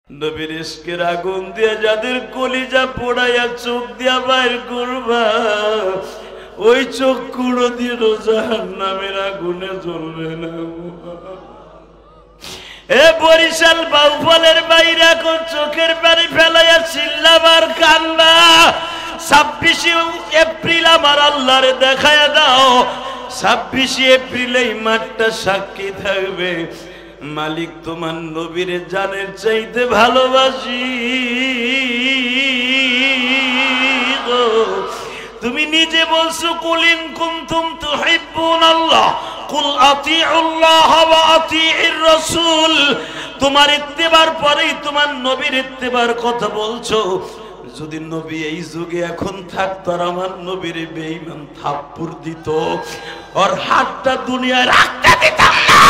নবীর ইশকের আগুন দিয়ে যাদের কলিজা পোড়াইয়া চোখ দিয়া বাইর করবা, ওই চোখ কুড়ো দিয়ে জাহান্নামের আগুনে জ্বলবে না। এ বরিশাল বাউফলের বাইরে এখন চোখের পানি ফেলাইয়া চিল্লাবার কান্দা। 26 এপ্রিল আমার আল্লাহরে দেখায়া দাও। 26 এপ্রিল এই মাঠটা সাক্ষী থাকবে, মালিক তোমার নবীর জানের চাইতে ভালোবাসি। তুমি নিজে বলছো কুল ইন কুনতুম তুহিব্বুনাল্লাহ কুল আতিউল্লাহ ওয়া আতিউর রাসূল। তোমার ইত্তেবার পরেই তোমার নবীর ইত্তেবার কথা বলছো। যদি নবী এই যুগে এখন থাকতো আর আমার নবীর বেঈমান থাপ্পড় দিত, ওর হাতটা দুনিয়ায় রাখতে দিতাম না।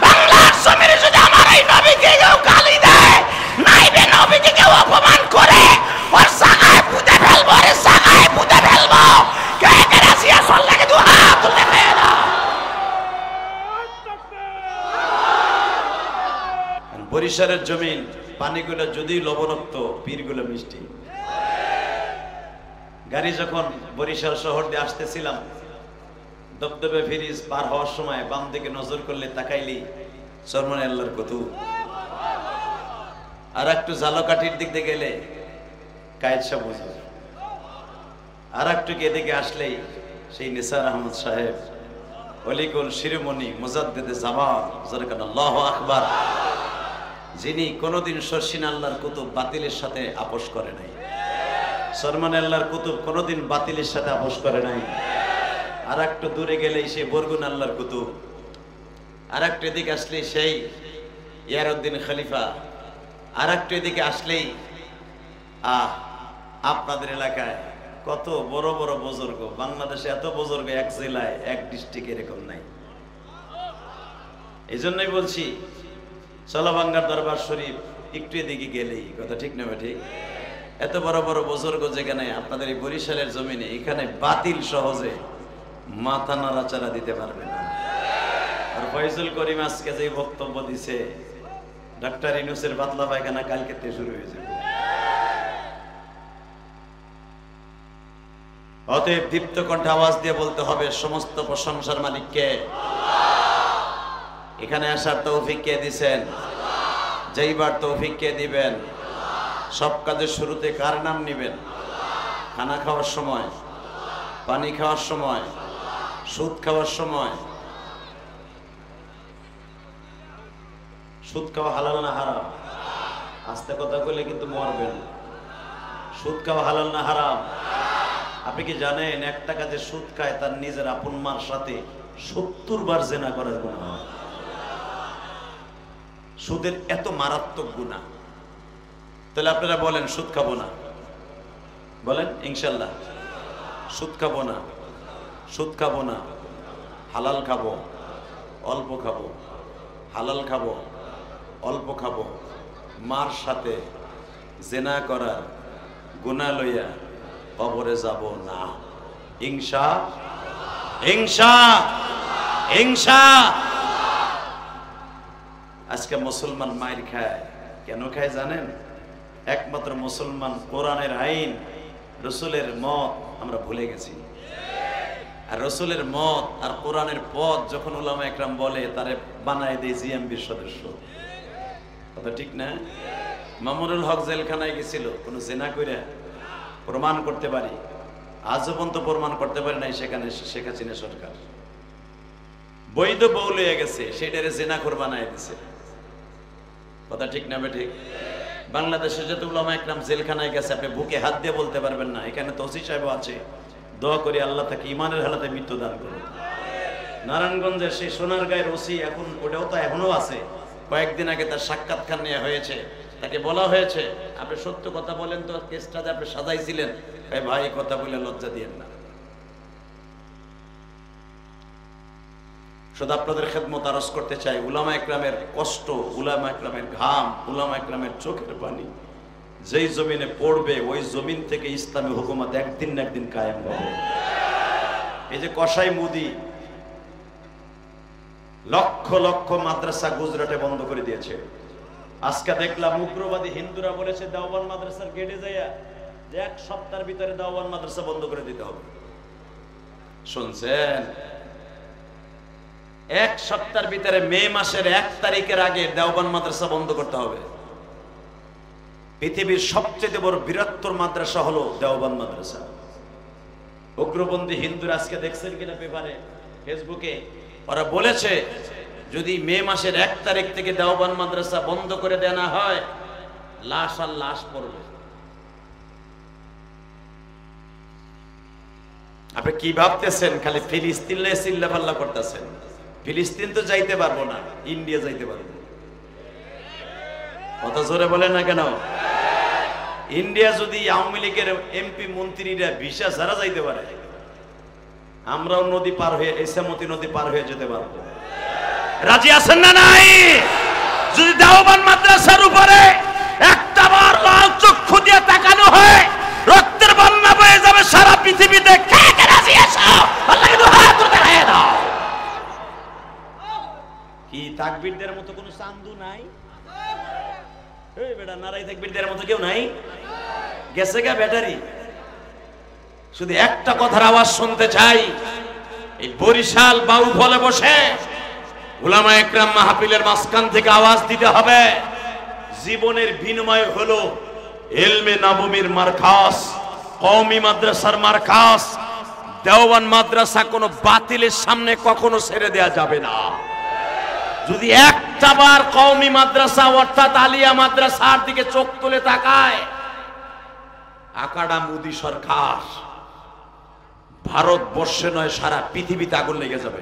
বাংলার জমিনে যদি আমার এই নবীকে কেউ গালি দেয়, নাইবে নবীকে কেউ অপমান করে, ওর সাগায় পুঁতে ফেলবো, ওর সাগায় পুঁতে ফেলবো। কে কে রাশিয়া সল্লাকে দু হাত তুলে ফেলো। বরিশালের জমিন পানিগুলো যদি লবণাক্ত, পীরগুলো মিষ্টি। গাড়ি যখন বরিশাল শহর দিয়ে আসতেছিলাম, দবদবে ফিরিজ পার হওয়ার সময় বাম দিকে নজর করলে তাকাইলি সরমান আল্লাহর কতু, আর একটু জালকাঠির দিক দিয়ে গেলে কায়েদ শাহ বুঝল, আর একটু এদিকে আসলেই সেই নিসার আহমদ সাহেব অলিকুল শিরোমণি মুজাদ্দিদে জামান জরকান আল্লাহু আকবার, যিনি কোনোদিন শর্ষিন আল্লাহর কুতুব বাতিলের সাথে আপোষ করে নাই। সরমান আল্লাহর কুতুব কোনোদিন বাতিলের সাথে আপোষ করে নাই। আর একটু দূরে গেলেই সেই বরগুন আল্লাহর কুতুব, আর একটু এদিকে আসলেই সেই ইয়ারউদ্দিন খলিফা, আর একটু এদিকে আসলেই আপনাদের এলাকায় কত বড় বড় বুজুর্গ। বাংলাদেশে এত বুজুর্গ এক জেলায় এক ডিস্ট্রিক্ট এরকম নাই। এই জন্যই বলছি চলাবাঙ্গার দরবার শরীফ একটু এদিকে গেলেই, কথা ঠিক না ঠিক? এত বড় বড় বুজুর্গ যেখানে, আপনাদের এই বরিশালের জমিনে এখানে বাতিল সহজে মাথা নাড়াচাড়া দিতে পারবে না। আর ফয়জুল করিম আজকে যে বক্তব্য দিছে, ডাক্তার ইউনূসের পাতলা পায়খানা কালকে থেকে শুরু হয়ে যাবে। অতএব দীপ্ত কণ্ঠে আওয়াজ দিয়ে বলতে হবে, সমস্ত প্রশংসার মালিক কে? এখানে আসার তৌফিক কে দিবেন? যাইবার তৌফিক কে দিবেন? সব কাজের শুরুতে কার নাম নিবেন? খানা খাওয়ার সময়, পানি খাওয়ার সময়, সুদ খাওয়ার সময়। সুদ খাওয়া হালাল না হারাম? আস্তে কথা বলে কিন্তু মরবেন। সুদ খাওয়া হালাল না হারাম? আপনি কি জানেন এক টাকা যে সুদ খায় তার নিজের আপন মার সাথে 70 বার জিনা করার গুনাহ হয়। সুদের এত মারাত্মক গুনাহ। তাহলে আপনারা বলেন সুদ খাবো না, বলেন ইনশাল্লাহ সুদ খাবো না, সুদ খাবো না, হালাল খাবো, অল্প খাবো, হালাল খাবো, অল্প খাবো, মার সাথে জিনা করার গুনাহ লইয়া কবরে যাব না। ইনশা ইনশা ইনশা। আজকে মুসলমান মাইর খায়, কেন খায় জানেন? একমাত্র মুসলমান কোরআনের আইন, রসুলের মত আমরা ভুলে গেছি। আর রসুলের মত আর কোরআনের পথ যখন উলামা একরাম বলে, তারে বানায় দেয় জিএমবির সদস্য। কথা ঠিক না? মামুনুল হক জেলখানায় গেছিল কোনো জেনা কইরা, প্রমাণ করতে পারি, আজও পর্যন্ত প্রমাণ করতে পারি নাই সেখানে শেখ হাসিনা সরকার। বৈধ বউ লইয়া গেছে, সেটারে জেনাখোর বানায় দিছে। কথা ঠিক না ঠিক? বাংলাদেশে যত উলামা একরাম জেলখানায় গেছে, আপনি বুকে হাত দিয়ে বলতে পারবেন না। এখানে তো ওসি সাহেব আছে, দোয়া করি আল্লাহ তাকে ইমানের হালাতে মৃত্যু দান করুন। নারায়ণগঞ্জের সেই সোনারগাঁয়ের ওসি, এখন ওটাও তো এখনো আছে, কয়েকদিন আগে তার সাক্ষাৎকার নেওয়া হয়েছে। তাকে বলা হয়েছে, আপনি সত্য কথা বলেন তো, কেসটা যে আপনি সাজাইছিলেন, ভাই কথা বলে লজ্জা দিয়েন না। শুধু আপনাদের খেদমত আরজ করতে চাই, উলামা একরামের কষ্ট, উলামা একরামের ঘাম, উলামা একরামের চোখের পানি যেই জমিনে পড়বে, ওই জমিন থেকে ইসলামী হুকুমত একদিন না একদিন কায়েম হবে। এই যে কসাই মুদি লক্ষ লক্ষ মাদ্রাসা গুজরাটে বন্ধ করে দিয়েছে, আজকে দেখলাম উগ্রবাদী হিন্দুরা বলেছে দেওবন্দ মাদ্রাসার গেটে যাইয়া যে 1 সপ্তাহের ভিতরে দেওবন্দ মাদ্রাসা বন্ধ করে দিতে হবে। শুনছেন? 1 সপ্তাহের ভিতরে মে মাসের 1 তারিখের আগে দেওবন্দ মাদ্রাসা বন্ধ করতে হবে। পৃথিবীর সবচেয়ে বড় বৃহত্তর মাদ্রাসা হলো দেওবন্দ মাদ্রাসা। উগ্রপন্থী হিন্দুরা আজকে দেখছেন কিনা পেপারে, ফেসবুকে, ওরা বলেছে যদি মে মাসের 1 তারিখ থেকে দেওবন্দ মাদ্রাসা বন্ধ করে দেওয়া হয়, লাশ আর লাশ পড়বে। আপনি কি ভাবতেছেন? খালি ফিলিস্তিন নিয়ে চিল্লাপাল্লা করতেছেন। ফিলিস্তিন তো যাইতে পারবো না, ইন্ডিয়া যাইতে পারবো। কথা জোরে বলেন না কেন? ইন্ডিয়া যদি আওয়ামী লীগের এমপি মন্ত্রীরা ভিসা ছাড়া যাইতে পারে, আমরাও নদী পার হয়ে, ইসামতি নদী পার হয়ে যেতে পারবো। রাজি আছেন না নাই? যদি দেওবন্দ মাদ্রাসার উপরে একটা বার লাল চক্ষু দিয়ে তাকানো হয়, রক্তের বন্যা বয়ে যাবে সারা পৃথিবীতে। কে কে রাজি আছো? আল্লাহকে দুই হাত তুলে দেখায় দাও। কি তাকবীরদের মতো কোনো চান্দু নাই? এই বেটা নারাই তাকবীরদের মতো কেউ নাই? গেছে গা ব্যাটারি। শুধু একটা কথার আওয়াজ শুনতে চাই, এই বরিশাল বাউফলে বসে উলামা একরাম মাহফিলের মাঝখান থেকে আওয়াজ দিতে হবে, জীবনের বিনিময় হলো ইলমে নববীর মারকাজ, কওমি মাদ্রাসার মারকাজ। দেওবন্দ মাদ্রাসা কোনো বাতিলের সামনে কখনো ছেড়ে দেয়া যাবে না। যদি একটাবার কওমি মাদ্রাসা অর্থাৎ আলিয়া মাদ্রাসার দিকে চোখ তুলে তাকায়, আকাডা মোদী সরকার ভারতবর্ষে নয় সারা পৃথিবীতে আগুন লেগে যাবে।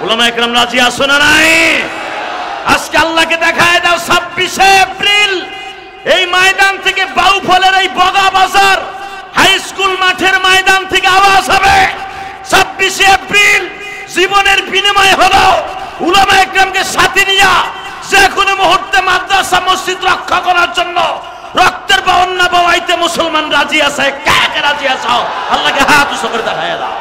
উলামা একরাম রাজি আছো না নাই? আজকে আল্লাহকে দেখায় দাও 26শে এপ্রিল এই ময়দান থেকে, বাউফলের এই বগা বাজার হাই স্কুল মাঠের ময়দান থেকে আওয়াজ হবে, 26শে এপ্রিল জীবনের বিনিময় হলো উলামা একরামকে সাথে নিয়ে যে কোনো মুহূর্তে মাদ্রাসা মসজিদ রক্ষা করার জন্য রক্তের বন্যা বওয়াইতে মুসলমান রাজি আছে। কে কে রাজি আছো? আল্লাহকে হাত উঁচু করে দেখায় দাও।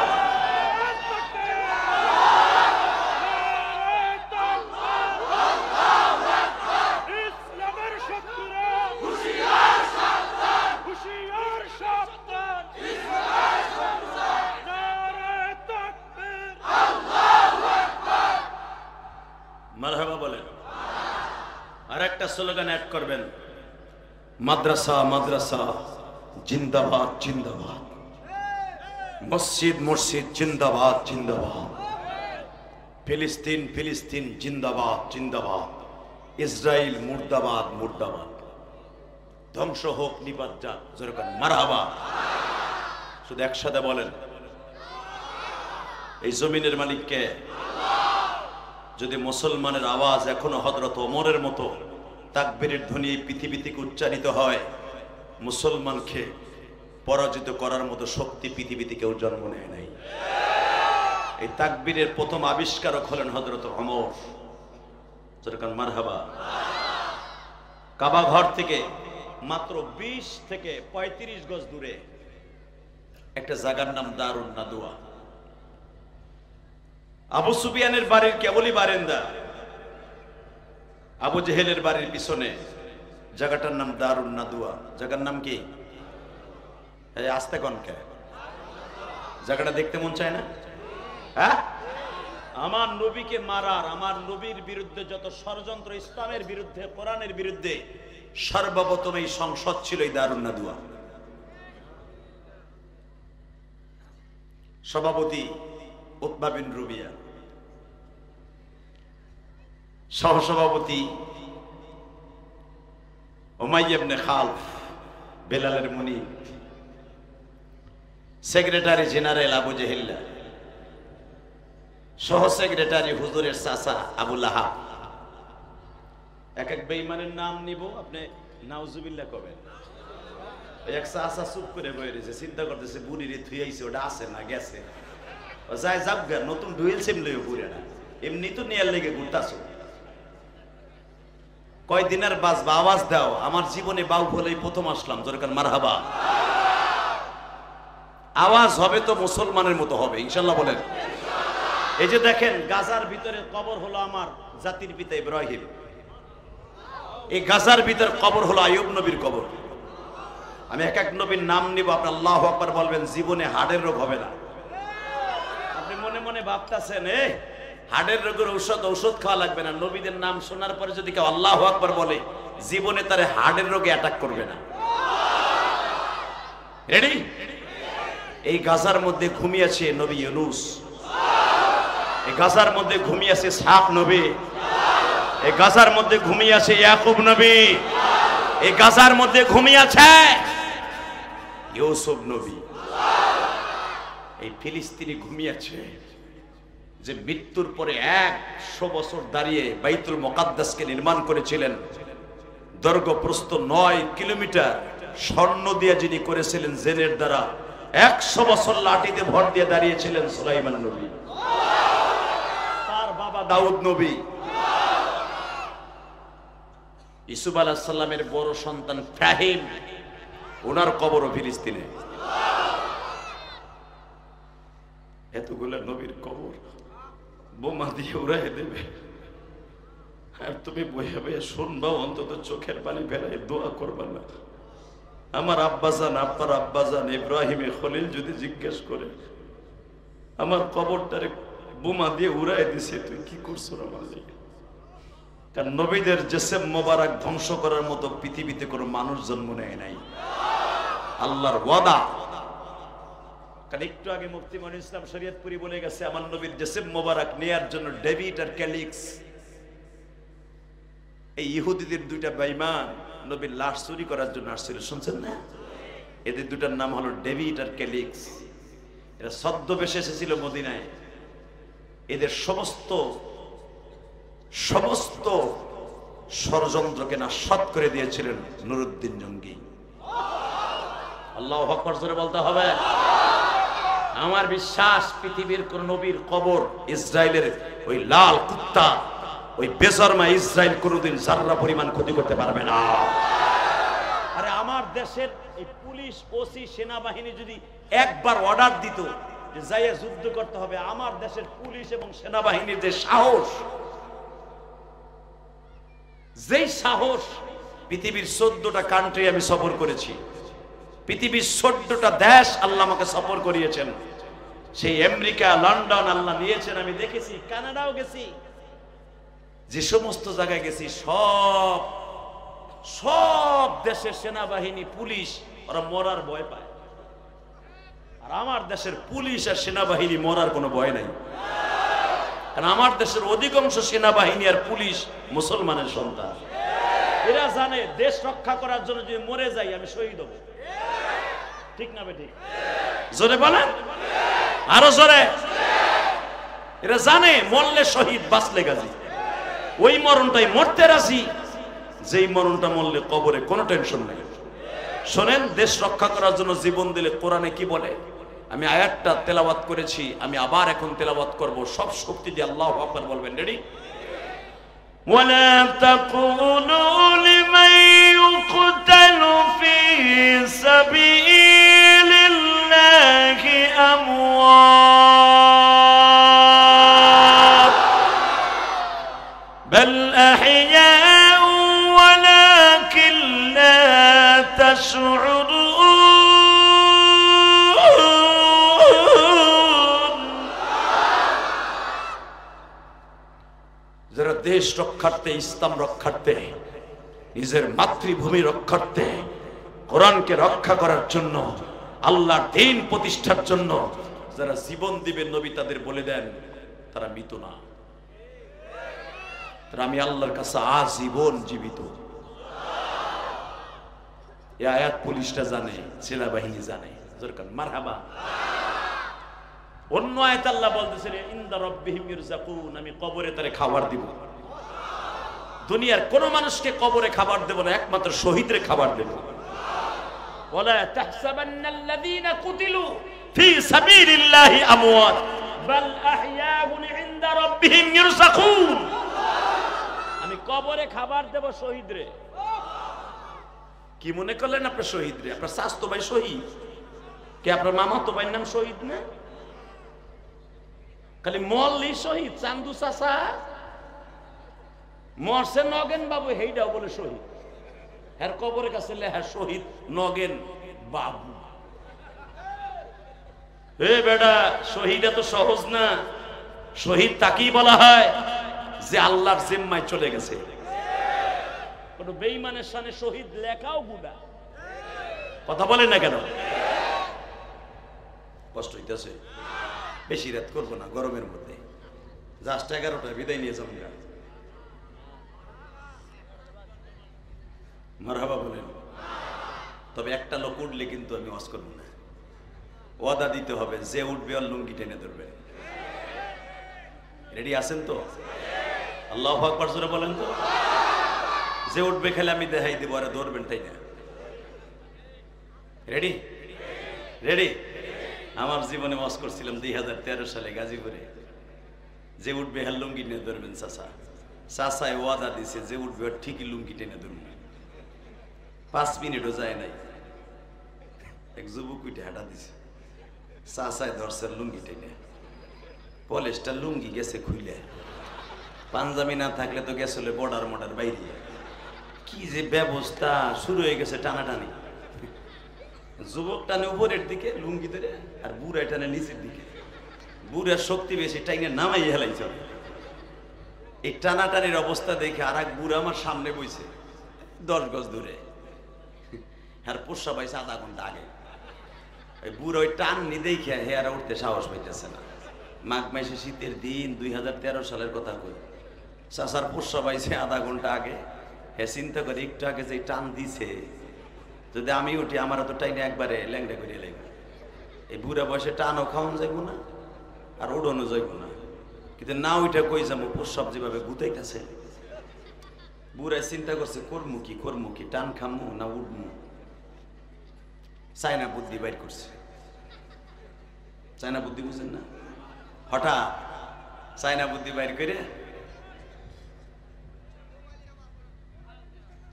মারহাবা বলেন। আর একটা স্লোগান অ্যাড করবেন, মাদ্রাসা মাদ্রাসা জিন্দাবাদ জিন্দাবাদ, মসজিদ মসজিদ জিন্দাবাদ জিন্দাবাদ, ফিলিস্তিন ফিলিস্তিন জিন্দাবাদ জিন্দাবাদ, ইসরায়েল মুর্দাবাদ মুর্দাবাদ, ধ্বংস হোক নিপাত যাক, যেরকম মারহাবা। শুধু একসাথে বলেন, এই জমিনের মালিককে। যদি মুসলমানের আওয়াজ এখনো হযরত ওমরের মতো তাকবীরের ধ্বনি এই পৃথিবী থেকে উচ্চারিত হয়, মুসলমানকে পরাজিত করার মতো শক্তি পৃথিবীতে কেউ জন্ম নেয় নাই। এই তাকবীরের প্রথম আবিষ্কারক হলেন হযরত ওমর। যেরকম মারহাবা। কাবা ঘর থেকে মাত্র 20 থেকে 35 গজ দূরে একটা জায়গার নাম দারুন নাদুয়া। আবু সুফিয়ানের বাড়ির কেবলই বারান্দা, আবু জেহেলের বাড়ির পিছনে জায়গাটার নাম দারুন নাদুয়া। জায়গার নাম কি? এই আস্তে কনকে জায়গাটা দেখতে মন চায় না? হ্যাঁ, আমার নবীকে মারার, আমার নবীর বিরুদ্ধে যত ষড়যন্ত্র, ইসলামের বিরুদ্ধে, কোরআনের বিরুদ্ধে, সর্বপ্রথম এই সংসদ ছিল এই দারুন নাদুয়া। সভাপতি উতবা বিন রুবিয়া, সহসভাপতি উমাইয়া ইবনে খালফ, বেলালের মুনি, সেক্রেটারি জেনারেল আবু জেহেল, সহ সেক্রেটারি হুজুরের চাচা আবু লাহাব। এক এক বেঈমানের নাম নিব, আপনি নাউজুবিল্লাহ কবেন। এক চাচা চুপ করে বয়ে রয়েছে, চিন্তা করতেছে বুড়িরে থুইয়াইছে, ওটা আছে না গেছে, যাই যাক গা, নতুন ডুয়েল সিম লইও বুড়ে না, এমনি তো নেয়ার লেগে ঘুরতাছো। কয়দিন আর বাঁচবা, আওয়াজ দাও। আমার জীবনে বাউফলেই প্রথম আসলাম, যেরকম মারহাবা। আওয়াজ হবে তো মুসলমানের মতো হবে ইনশাল্লাহ বলেন। এই যে দেখেন গাজার ভিতরে কবর হলো আমার জাতির পিতা ইব্রাহিম। এই গাজার ভিতর কবর হলো আইয়ুব নবীর কবর। আমি এক এক নবীর নাম নিব, আপনি আল্লাহু আকবার বলবেন, জীবনে হার্টের রোগ হবে না। আপনি মনে মনে ভাবতাছেন হার্টের রোগের ঔষধ খাওয়া লাগবে না। নবীদের নাম শোনার পরে যদি কেউ আল্লাহু আকবার বলে, জীবনে তার হার্টের রোগে অ্যাটাক করবে না। রেডি? এই গাজার মধ্যে ঘুমিয়েছে নবী ইউনূস, এই গাজার মধ্যে ঘুমিয়েছে ইসহাক নবী, এই গাজার মধ্যে ঘুমিয়েছে ইয়াকুব নবী, এই গাজার মধ্যে ঘুমিয়েছে ইউসুফ নবী। এই ফিলিস্তিনি ঘুমিয়েছে যে মৃত্যুর পরে 100 বছর দাঁড়িয়ে বাইতুল মুকাদ্দাসকে নির্মাণ করেছিলেন। দৈর্ঘ্য প্রস্থ 9 কিলোমিটার, স্বর্ণ দিয়ে যিনি করেছিলেন জেনের দ্বারা, 100 বছর লাঠিতে ভর দিয়ে দাঁড়িয়েছিলেন সুলাইমান নবী, তার বাবা দাউদ নবী। ইউসুফ আলাইহিস সালামের বড় সন্তান ইব্রাহিম, ওনার কবরও ফিলিস্তিনে। এতগুলা নবীর কবর বোমা দিয়ে উড়াই দেবে, আর তুমি বইয়া বইয়া শুনবা, অন্তত চোখের পানি ফেলাই দোয়া করবা না। আমার আব্বাজান, আপনার আব্বাজান ইব্রাহিমে খলিল যদি জিজ্ঞেস করে, আমার কবরটারে বোমা দিয়ে উড়াই দিছে, তুই কি করছো আমার লেগে? কারণ নবীদের জেসেম মোবারক ধ্বংস করার মতো পৃথিবীতে কোনো মানুষ জন্ম নেয় নাই, আল্লাহর ওয়াদা। কারণ একটু আগে মুফতি মনির ইসলাম শরীয়তপুরি বলে গেছে, আমার নবীর জেসেম মোবারক নেয়ার জন্য ডেভিড আর ক্যালিক্স, এই ইহুদিদের দুইটা বেঈমান নবীর লাশ চুরি করার জন্য আসছিল, শুনছেন না? এদের দুটার নাম হলো ডেভিড আর ক্যালিক্স। এরা ছদ্মবেশে এসেছিল মদিনায়। এদের সমস্ত ষড়যন্ত্রকে নাশাত করে দিয়েছিলেন নুরুদ্দিন জঙ্গি। আল্লাহু আকবার জোরে বলতে হবে। আমার বিশ্বাস পৃথিবীর কোন নবীর কবর ইসরায়েলের ওই লাল কুত্তা, ওই বেজরমা ইসরায়েল কোনদিন জাররা পরিমাণ ক্ষতি করতে পারবে না। আরে আমার দেশের এই পুলিশ, ওসি, সেনাবাহিনী যদি একবার অর্ডার দিত যে যাইয়া যুদ্ধ করতে হবে, আমার দেশের পুলিশ এবং সেনাবাহিনীর যে সাহস, যেই সাহস! পৃথিবীর 14টা কান্ট্রি আমি সফর করেছি, পৃথিবীর 14টা দেশ আল্লাহ আমাকে সফর করিয়েছেন। সেই আমেরিকা, লন্ডন আল্লাহ নিয়েছেন, আমি দেখেছি, কানাডাও গেছি। যে সমস্ত জায়গায় গেছি সব দেশের সেনাবাহিনী, পুলিশ, ওরা মরার ভয় পায়। আর আমার দেশের পুলিশ আর সেনাবাহিনী মরার কোনো ভয় নাই। কারণ আমার দেশের অধিকাংশ সেনাবাহিনী আর পুলিশ মুসলমানের সন্তান। এরা জানে দেশ রক্ষা করার জন্য যদি মরে যাই আমি শহীদ হব। ঠিক না বেঠিক? জোরে বলেন, আরো জোরে। এরা জানে মরলে শহীদ, বাঁচলে গাজী। ওই মরণটাই মরতে রাজি, যেই মরণটা মরলে কবরে কোনো টেনশন নেই। শোনেন, দেশ রক্ষা করার জন্য জীবন দিলে কোরআনে কি বলে? আমি আয়াতটা তেলাওয়াত করেছি, আমি আবার এখন তেলাওয়াত করব। সব শক্তি দিয়ে আল্লাহু আকবার বলবেন। রেডি? ওয়ালা তাকুলু লিমান ইউকতালু ফি সাবিলিল্লাহি আমওয়াত বাল আহইয়াউ ওয়ালাকিন লা তাশউরুন। যারা দেশ রক্ষার্থে, ইসলাম রক্ষার্থে, নিজের মাতৃভূমি রক্ষার্থে, কোরআনকে রক্ষা করার জন্য, আল্লাহর দ্বীন প্রতিষ্ঠার জন্য যারা জীবন দিবে, নবী তাদের বলে দেন তারা মৃত না, তারা আমি আল্লাহর কাছে আজীবন জীবিত। এই আয়াত পুলিশটা জানে, সেনাবাহিনী জানে। মারহাবা। অন্য আয়াতে আল্লাহ বলতেছেন ইনদা রাব্বিহিম ইরযাকুন, আমি কবরে তারে খাবার দিব। দুনিয়ার কোন মানুষকে কবরে খাবার দেব না, একমাত্র শহীদরে খাবার দেব। ওয়ালা তাহসাবান্নাল্লাযীনা কুতিলু ফি সাবিলিল্লাহি আমওয়াত বাল আহইয়াউন ইনদা রাব্বিহিম ইরযাকুন। আমি কবরে খাবার দেব শহীদরে। কি মনে করলেন আপনার শহীদরে? আপনার স্বাস্থ্য ভাই শহীদ? কে আপনার মামাতো ভাইয়ের নাম শহীদ না? খালি মল্লি শহীদ, চান্দু চাচা মরছে নগেন বাবু, হেইটাও বলে শহীদ। এর কবরের কাছে লেখা শহীদ নগেন বাবু। এ বেটা, শহীদ এত সহজ না। শহীদ তাকেই বলা হয় যে আল্লাহর জিম্মায় চলে গেছে। কোন বেঈমানের শানে শহীদ লেখাও গুনাহ। কথা বলেন না কেন? কষ্ট হইতেছে? বেশি রাত করবো না, গরমের মধ্যে জাস্ট 11টায় বিদায় নিয়ে যাবো। মারহাবা বলেন। তবে একটা লোক উঠলে কিন্তু আমি ওয়াজ করবো না। ওয়াদা দিতে হবে, যে উঠবে আর লুঙ্গি টেনে ধরবে। রেডি আছেন তো? আল্লাহু আকবার জোরে বলেন তো। যে উঠবে খেলে আমি দেখাই দেবো, আরে ধরবেন, তাই না? রেডি? রেডি? আমার জীবনে ওয়াজ করছিলাম 2013 সালে গাজীপুরে। যে উঠবে হ্যাঁ লুঙ্গি টেনে ধরবেন। চাচায় ওয়াদা দিছে, যে উঠবে আর ঠিকই লুঙ্গি টেনে ধরবেন। 5 মিনিটও যায় নাই, এক যুবক উঠে হাঁটা দিছে। চাচায় ধরছে লুঙ্গি টেনে। পলিশটা লুঙ্গি গেছে খুইলে, পাঞ্জাবি না থাকলে তো গেছিল বর্ডার মর্ডার বাইরে। কি যে ব্যবস্থা শুরু হয়ে গেছে, টানাটানি। যুবক টানে উপরের দিকে লুঙ্গি ধরে, আর বুড়াই টানে নিচের দিকে। বুড়ার শক্তি বেশি, টাইনে নামাই হেলাইছে। এই টানাটানির অবস্থা দেখে আর এক বুড়া আমার সামনে বইছে 10 গজ দূরে। আর পোষা পাইছে আধা ঘন্টা আগে। ওই বুড়ো ওই টান নি দেখে হেয়ারা উঠতে সাহস পাইতেছে না। মাঘ মাসে শীতের দিন 2013 সালের কথা কই। চাচার পোষা পাইছে আধা ঘন্টা আগে। হে চিন্তা করে একটু আগে যে টান দিছে, যদি আমি উঠি আমার তো টাইনে একবারে ল্যাংড়া করে লাগবে। এই বুড়া বয়সে টানও খাওয়ান যাইব না, আর উড়ানো যাইব না। কিন্তু না ওইটা কই যাবো, প্রস্রাব যেভাবে গুতাইতেছে। বুড়াই চিন্তা করছে করমু কি, টান খামু না উঠমু। চায়না বুদ্ধি বাইর করছে। চায়না বুদ্ধি বুঝেন না? হঠাৎ চায়না বুদ্ধি বাইর করে,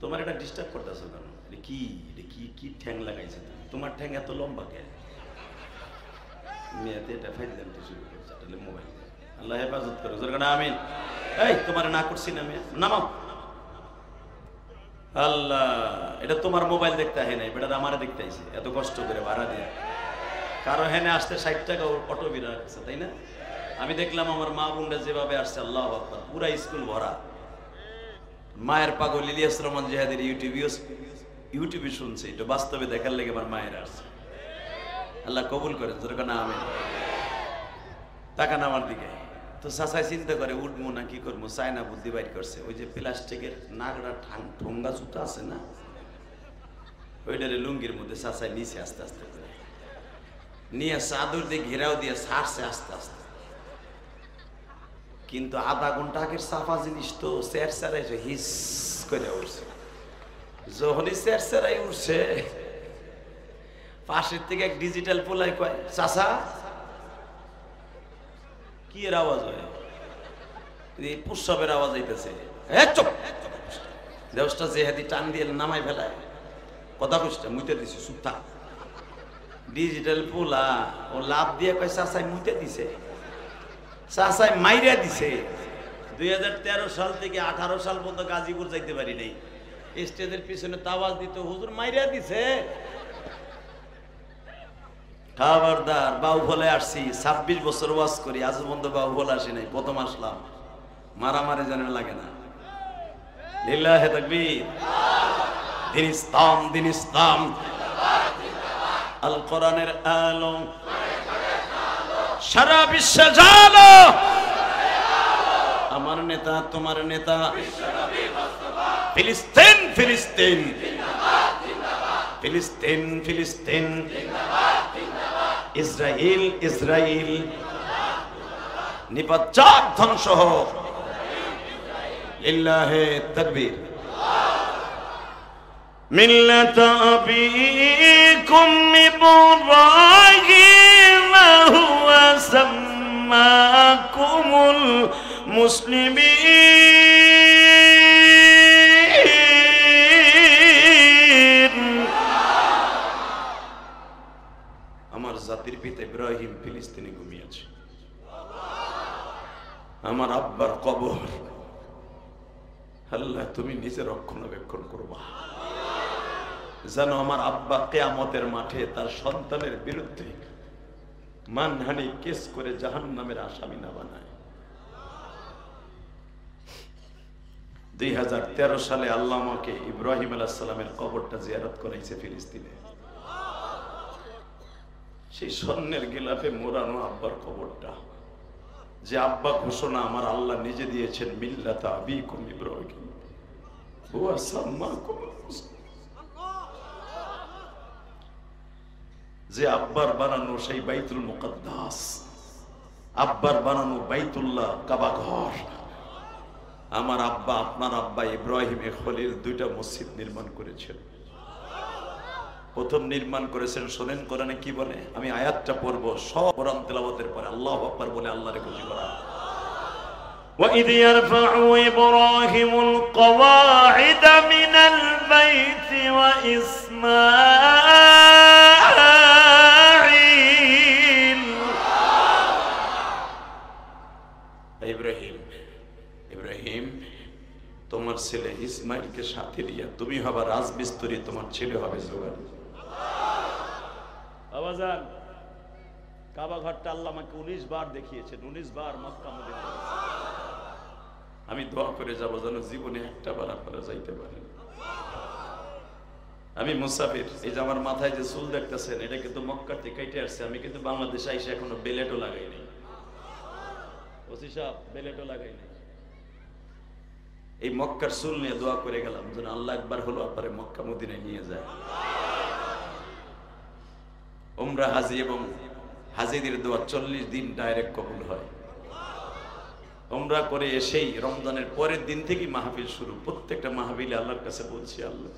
তোমার এটা ডিস্টার্ব করতেছো কেন? কি কি ঠ্যাং লাগাইছে? তোমার ঠ্যাং এত লম্বা কে? মেয়েতে এটা ফাইলাম শুরু করছে, তাহলে মোবাইল। আল্লাহ হেফাজত করো, জোরে না আমিন। এই তোমার না করছি না মেয়ে, নামাও। আল্লাহ, এটা তোমার মোবাইল দেখতে হয় নাই, বেটা আমারে দেখতে আইছে এত কষ্ট করে ভাড়া দিয়ে। কারো হেনে আসতে 60 টাকা অটো বিরা রাখছে, তাই না? আমি দেখলাম আমার মা বোনরা যেভাবে আসছে, আল্লাহু আকবার, পুরা স্কুল ভরা। মায়ের পাগল ইলিয়াস রহমান জিহাদের ইউটিউবে শুনছে, এটা বাস্তবে দেখার লেগে আমার মায়ের আসছে। আল্লাহ কবুল করেন, জোরে না আমিন। তাকান আমার দিকে। তো চাচাই চিন্তা করে উঠবো না কি করবো, চায়না বুদ্ধি বাইর করছে। ওই যে প্লাস্টিকের নাগড়া ঠোঙ্গা জুতা আছে না, ওইটারে লুঙ্গির মধ্যে চাচাই নিচে আস্তে আস্তে করে নিয়ে চাদর দিয়ে ঘেরাও দিয়ে ছাড়ছে আস্তে আস্তে। কিন্তু আধা ঘন্টা আগের সাফা জিনিস তো চেরচেরাইছে, হিস করে উঠছে। যখনই চেরচেরাই উঠছে, পাশের থেকে এক ডিজিটাল পোলাই কয়, চাচা কি এর আওয়াজ হয়? প্রস্রাবের আওয়াজ হইতেছে। দেওসটা যে হাতি টান দিয়ে নামাই ফেলায়, কথা কইটা মুইতে দিছে, চুপ থাক। ডিজিটাল পোলা ও লাভ দিয়ে কয় চাচাই মুইতে দিছে, চাচাই মাইরা দিছে। 2013 সাল থেকে 18 সাল পর্যন্ত গাজীপুর যাইতে পারি নাই। স্টেজের পিছনে তাওয়াজ দিত, হুজুর মাইরা দিছে। খবরদার, বাহুবলে আসছি, 26 বছর ওয়াজ করি, আজ পর্যন্ত বাহুবলে আসি নাই, প্রথম আসলাম। মারামারি যেন লাগে না। লিল্লাহে তাকবীর। দিন ইসলাম, দিন ইসলাম, আল কোরআনের আলো সারা বিশ্বে জানো। আমার নেতা, তোমার নেতা, ফিলিস্তিন, ফিলিস্তিন, ফিলিস্তিন, ফিলিস্তিন, ইসরায়েল, ইসরায়েল, নিপাত ধ্বংস হোক। লিল্লাহে তাকবীর। মিল্লাত আবিকুম ইব্রাহিম হুয়া সাম্মাকুমুল মুসলিমিন। আমার জাতির পিতা ইব্রাহিম ফিলিস্তিনে ঘুমিয়েছে। আমার আব্বার কবর আল্লাহ তুমি নিজে রক্ষণাবেক্ষণ করবা, যেন আমার আব্বা কিয়ামতের মাঠে তার সন্তানের বিরুদ্ধে মানহানি কেস করে জাহান্নামের আসামি না বানায়। 2013 সালে আল্লাহ আমাকে ইব্রাহিম আলাইহিস সালামের কবরটা জিয়ারত করাইছে ফিলিস্তিনে। সেই স্বর্ণের গিলাফে মোড়ানো আব্বার কবরটা, যে আব্বা ঘোষণা আমার আল্লাহ নিজে দিয়েছেন, মিল্লাতা আবিকুম ইব্রাহিম হুয়া সাম্মাকুম, যে আব্বার বানানো সেই বাইতুল মুকাদ্দাস, আব্বার বানানো বাইতুল্লাহ কাবা ঘর, আমার আব্বা আপনার আব্বা ইব্রাহিম খলিল দুইটা মসজিদ নির্মাণ করেছেন। প্রথম নির্মাণ করেছেন, শোনেন কোরআনে কি বলে, আমি আয়াতটা পড়বো, সব কোরআন তেলাওয়াতের পরে আল্লাহু আকবার বলে আল্লাহরে খুশি করা। وَإِذْ يَرْفَعُ إِبْرَاهِيمُ الْقَوَاعِدَ مِنَ الْبَيْتِ وَإِسْمَاعِيلُ। ইব্রাহিম তোমার ছেলে ইসমাইলকে সাথে নিয়ে তুমি হবা রাজমিস্ত্রি, তোমার ছেলে হবে জোগাড়। আবাজান, কাবা ঘরটা আল্লাহ আমাকে 19 বার দেখিয়েছেন, 19 বার মক্কা মদিনা। আমি দোয়া করে যাবো যেন জীবনে একটা বার আপনারা যাইতে পারেন। আমি মুসাফির, এই যে আমার মাথায় যে চুল দেখতেছেন এটা কিন্তু মক্কা থেকে কেটে আসছে, আমি কিন্তু বাংলাদেশে আইসে এখনো বেলেটও লাগাই নাই। ওসি সাহেব বেলেটও লাগাই নাই। এই মক্কার চুল নিয়ে দোয়া করে গেলাম যেন আল্লাহ একবার হলো আপনারে মক্কা মদিনায় নিয়ে যায়। উমরা হাজি এবং হাজিদের দোয়া 40 দিন ডাইরেক্ট কবুল হয়। উমরা করে এসেই রমজানের পরের দিন থেকেই মাহফিল শুরু। প্রত্যেকটা মাহফিলে আল্লাহর কাছে বলছি, আল্লাহ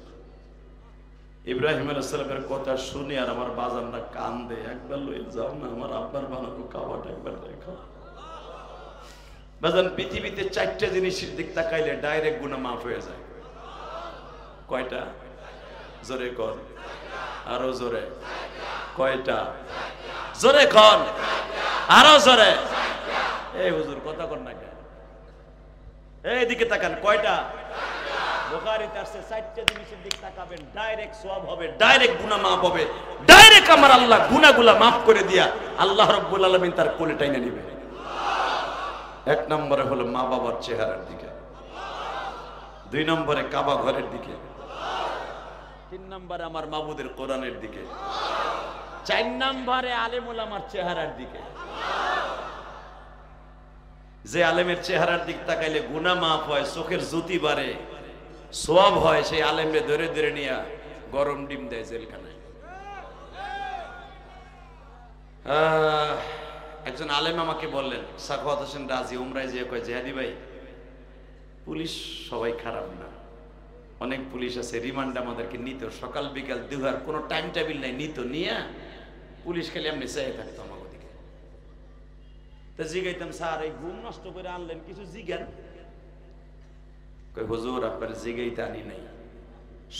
ইব্রাহিম আলাইহিস সালামের কথা শুনে আর আমার বাজানরা কান্দে, একবার লয়ে যাও না আমার আব্বার বানানো কাবাটা একবার দেখাও। বাজান, পৃথিবীতে 4টা জিনিসের দিক তাকাইলে ডাইরেক্ট গুনাহ মাফ হয়ে যায়। কয়টা? জোরে কর, আরো জোরে। কয়টা? জোরে কর, আরো জোরে। এই হুজুর কথা কর না কেন? এইদিকে তাকান। কয়টা? বুখারীতে আছে 4টা জিনিসের দিক তাকাবেন, ডাইরেক্ট সওয়াব হবে, ডাইরেক্ট গুনাহ মাফ হবে, ডাইরেক্ট আমার আল্লাহ গুনাহগুলো মাফ করে দিয়া আল্লাহ রাব্বুল আলামিন তার কোলে টাইনা নেবে। 1 নম্বরে হলো মা বাবার চেহারার দিকে, 2 নম্বরে কাবা ঘরের দিকে, 3 নম্বরে আমার মাবুদের কোরআনের দিকে, 4 নম্বরে আলেম ওলামার চেহারার দিকে। যে আলেমের চেহারার দিক তাকাইলে গুনাহ মাফ হয়, চোখের জ্যোতি বাড়ে, সওয়াব হয়, সেই আলেমরে ধরে ধরে নিয়া গরম ডিম দেয় জেলখানায়। একজন আলেম আমাকে বললেন, সাখাওয়াত হোসেন রাজি উমরায় যে কয়, জিহাদি ভাই পুলিশ সবাই খারাপ না, অনেক পুলিশ আছে রিমান্ড আমাদেরকে নিত, সকাল বিকাল দুহার কোনো টাইম টেবিল নাই, নিত নিয়া পুলিশ খালি এমনি চাই থাকতো আমাকে দিকে। তা জিগাইতাম, স্যার এই ঘুম নষ্ট করে আনলেন, কিছু জিগান। কই হুজুর আপনার জিগাইতে আনি নাই,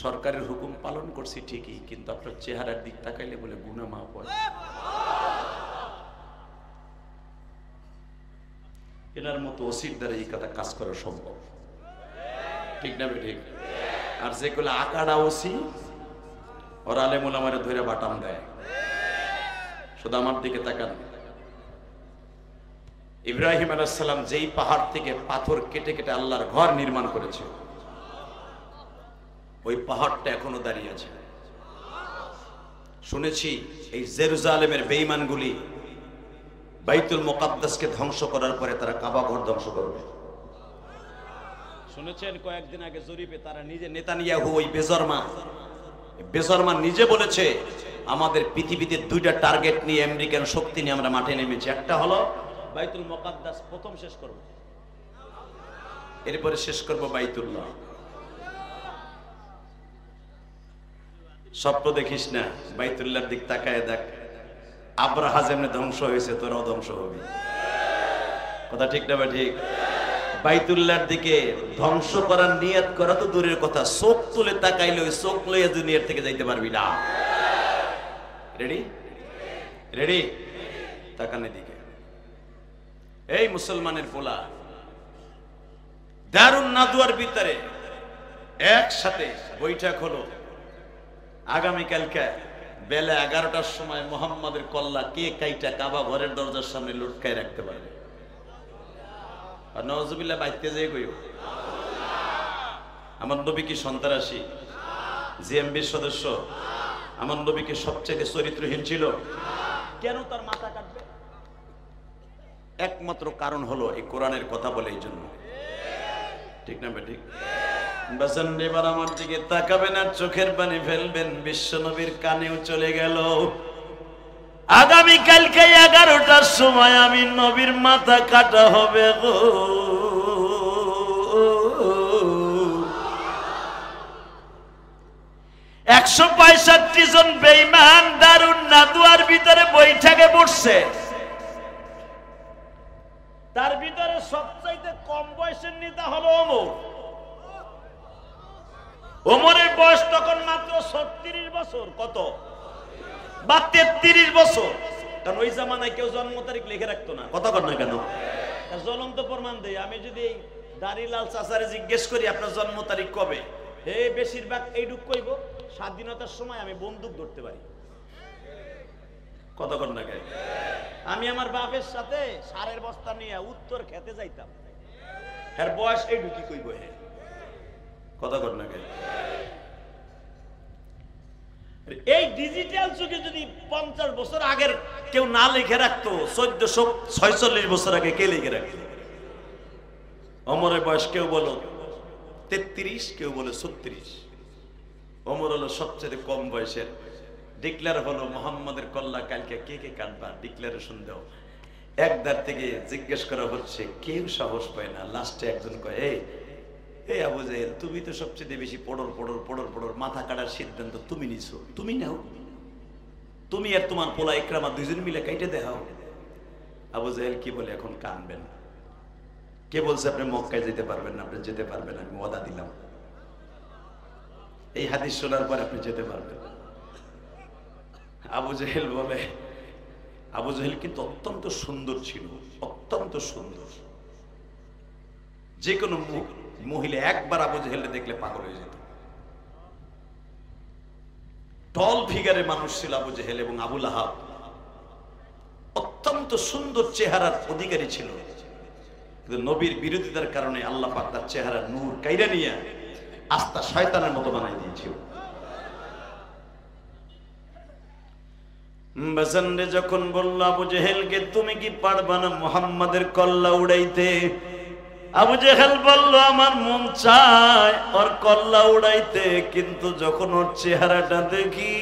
সরকারের হুকুম পালন করছি ঠিকই, কিন্তু আপনার চেহারার দিক তাকাইলে বলে গুনাহ মাফ হয়। এনার মতো ওসির দ্বারা এই কথা কাজ করা সম্ভব, ঠিক না ঠিক? আর যেগুলো আকাড়া ওসি ওর আলেম ওলামারে ধরে বাটাম দেয়। শুধু আমার দিকে তাকান। ইব্রাহিম আলাইহিস সালাম যেই পাহাড় থেকে পাথর কেটে কেটে আল্লাহর ঘর নির্মাণ করেছে, ওই পাহাড়টা এখনো দাঁড়িয়ে আছে। শুনেছি এই জেরুজালেমের বেঈমানগুলি বাইতুল মুকাদ্দাসকে ধ্বংস করার পরে তারা কাবা ঘর ধ্বংস করবে। শুনেছেন কয়েকদিন আগে জরিপে তারা নিজে, নেতানিয়াহু ওই বেজরমা নিজে বলেছে, আমাদের পৃথিবীতে 2টা টার্গেট নিয়ে আমেরিকান শক্তি নিয়ে আমরা মাঠে নেমেছি। একটা হলো বাইতুল মুকাদ্দাস প্রথম শেষ করব, এরপরে শেষ করব বাইতুল্লাহ। স্বপ্ন দেখিস না, বাইতুল্লাহর দিক তাকায় দেখ, আব্রাহা যেমনি ধ্বংস হয়েছে তোরাও ধ্বংস হবি। কথা ঠিক না বা ঠিক? বাইতুল্লাহর দিকে ধ্বংস করার নিয়ত করা তো দূরের কথা, চোখ তুলে তাকাইলে ওই চোখ লইয়া দুনিয়ার থেকে যাইতে পারবি না। Ready ready? তাকানের দিকে। এই মুসলমানের পোলা দারুন নাদুয়ার ভিতরে একসাথে বৈঠক হলো। আগামীকালকে বেলা 11টার সময় মোহাম্মদের কল্লা কে কাইটা কাবা ঘরের দরজার সামনে লুটকায় রাখতে পারবে? আর নওয়াজুবিল্লাহ বাইতে যেয়ে কইও আমার নবী কি সন্ত্রাসী, জিএমবির সদস্য? আমার নবী কি সবচেয়ে চরিত্রহীন ছিল? কেন তার মাথা কাটবে? একমাত্র কারণ হলো এই কোরআনের কথা বলে, এই জন্য। ঠিক না ঠিক? বাসান এবার আমার দিকে তাকাবেন আর চোখের পানি ফেলবেন। বিশ্ব নবীর কানেও চলে গেল। আগামীকালকে 11টার সময় আমি নবীর মাথা কাটা হবে গো। 165 জন বেঈমান দারুন নাদুয়ার ভিতরে বৈঠকে বসছে। তার ভিতরে সবচাইতে কম বয়সের নেতা হলো ওমর। ওমরের বয়স তখন মাত্র 36 বছর। কত? বা 33 বছর। কারণ ওই জামানায় কেউ জন্ম তারিখ লিখে রাখতো না। কথা কর না কেন? জ্বলন্ত প্রমাণ দেয়। আমি যদি দাড়িলাল চাচারে জিজ্ঞেস করি আপনার জন্ম তারিখ কবে, হে বেশিরভাগ এইটুক কইব স্বাধীনতার সময় আমি বন্দুক ধরতে পারি। কথা কর না কেন? আমি আমার বাপের সাথে সারের বস্তা নিয়ে উত্তর খেতে যাইতাম। এর বয়স এইটুকি কইব। হে কথা কর না কেন? এই ডিজিটাল যুগে যদি 50 বছর আগের কেউ না লিখে রাখতো, 1446 বছর আগে কে লিখে রাখতো? ওমরের বয়স কেউ বলো 33, কেউ বলে 36। ওমর হলো সবচেয়ে কম বয়সের। ডিক্লেয়ার হলো মোহাম্মদের কল্লা কালকে কে কে কাটবা, ডিক্লারেশন দাও। একদার থেকে জিজ্ঞেস করা হচ্ছে, কেউ সাহস পায় না। লাস্টে একজন কয়, এই আবু জাহেল, তুমি তো সবচেয়ে বেশি পড়র মাথা কাটার সিদ্ধান্ত তুমি নিছো, তুমি নাও। তুমি আর তোমার পোলা ইকরামা দুইজন মিলে কাইটে দেখাও। আবু জাহেল কি বলে, এখন কানবেন। কে বলছে আপনি মক্কায় যেতে পারবেন না? আপনি যেতে পারবেন, আমি ওয়াদা দিলাম। এই হাদিস শোনার পর আপনি যেতে পারবেন। আবু জাহেল বলে, আবু জাহেল কিন্তু অত্যন্ত সুন্দর ছিল, অত্যন্ত সুন্দর। যে কোনো মহিলা একবার আবু জাহেলকে দেখলে পাগল হয়ে যেত। টল ফিগারের মানুষ ছিল আবু জাহেল। এবং আবু লাহাব অত্যন্ত সুন্দর চেহারার অধিকারী ছিল, কিন্তু নবীর বিরোধিতার কারণে আল্লাহ পাক তার চেহারার নূর কাইরা নিয়ে আস্তা শয়তানের মতো বানাই দিয়েছিল। বাজানরে যখন বলল আবু জাহেলকে, তুমি কি পারবা না মুহাম্মাদের কল্লা উড়াইতে? আবু জাহেল বলল, আমার মন চায় ওর কল্লা উড়াইতে, কিন্তু যখন ওর চেহারাটা দেখি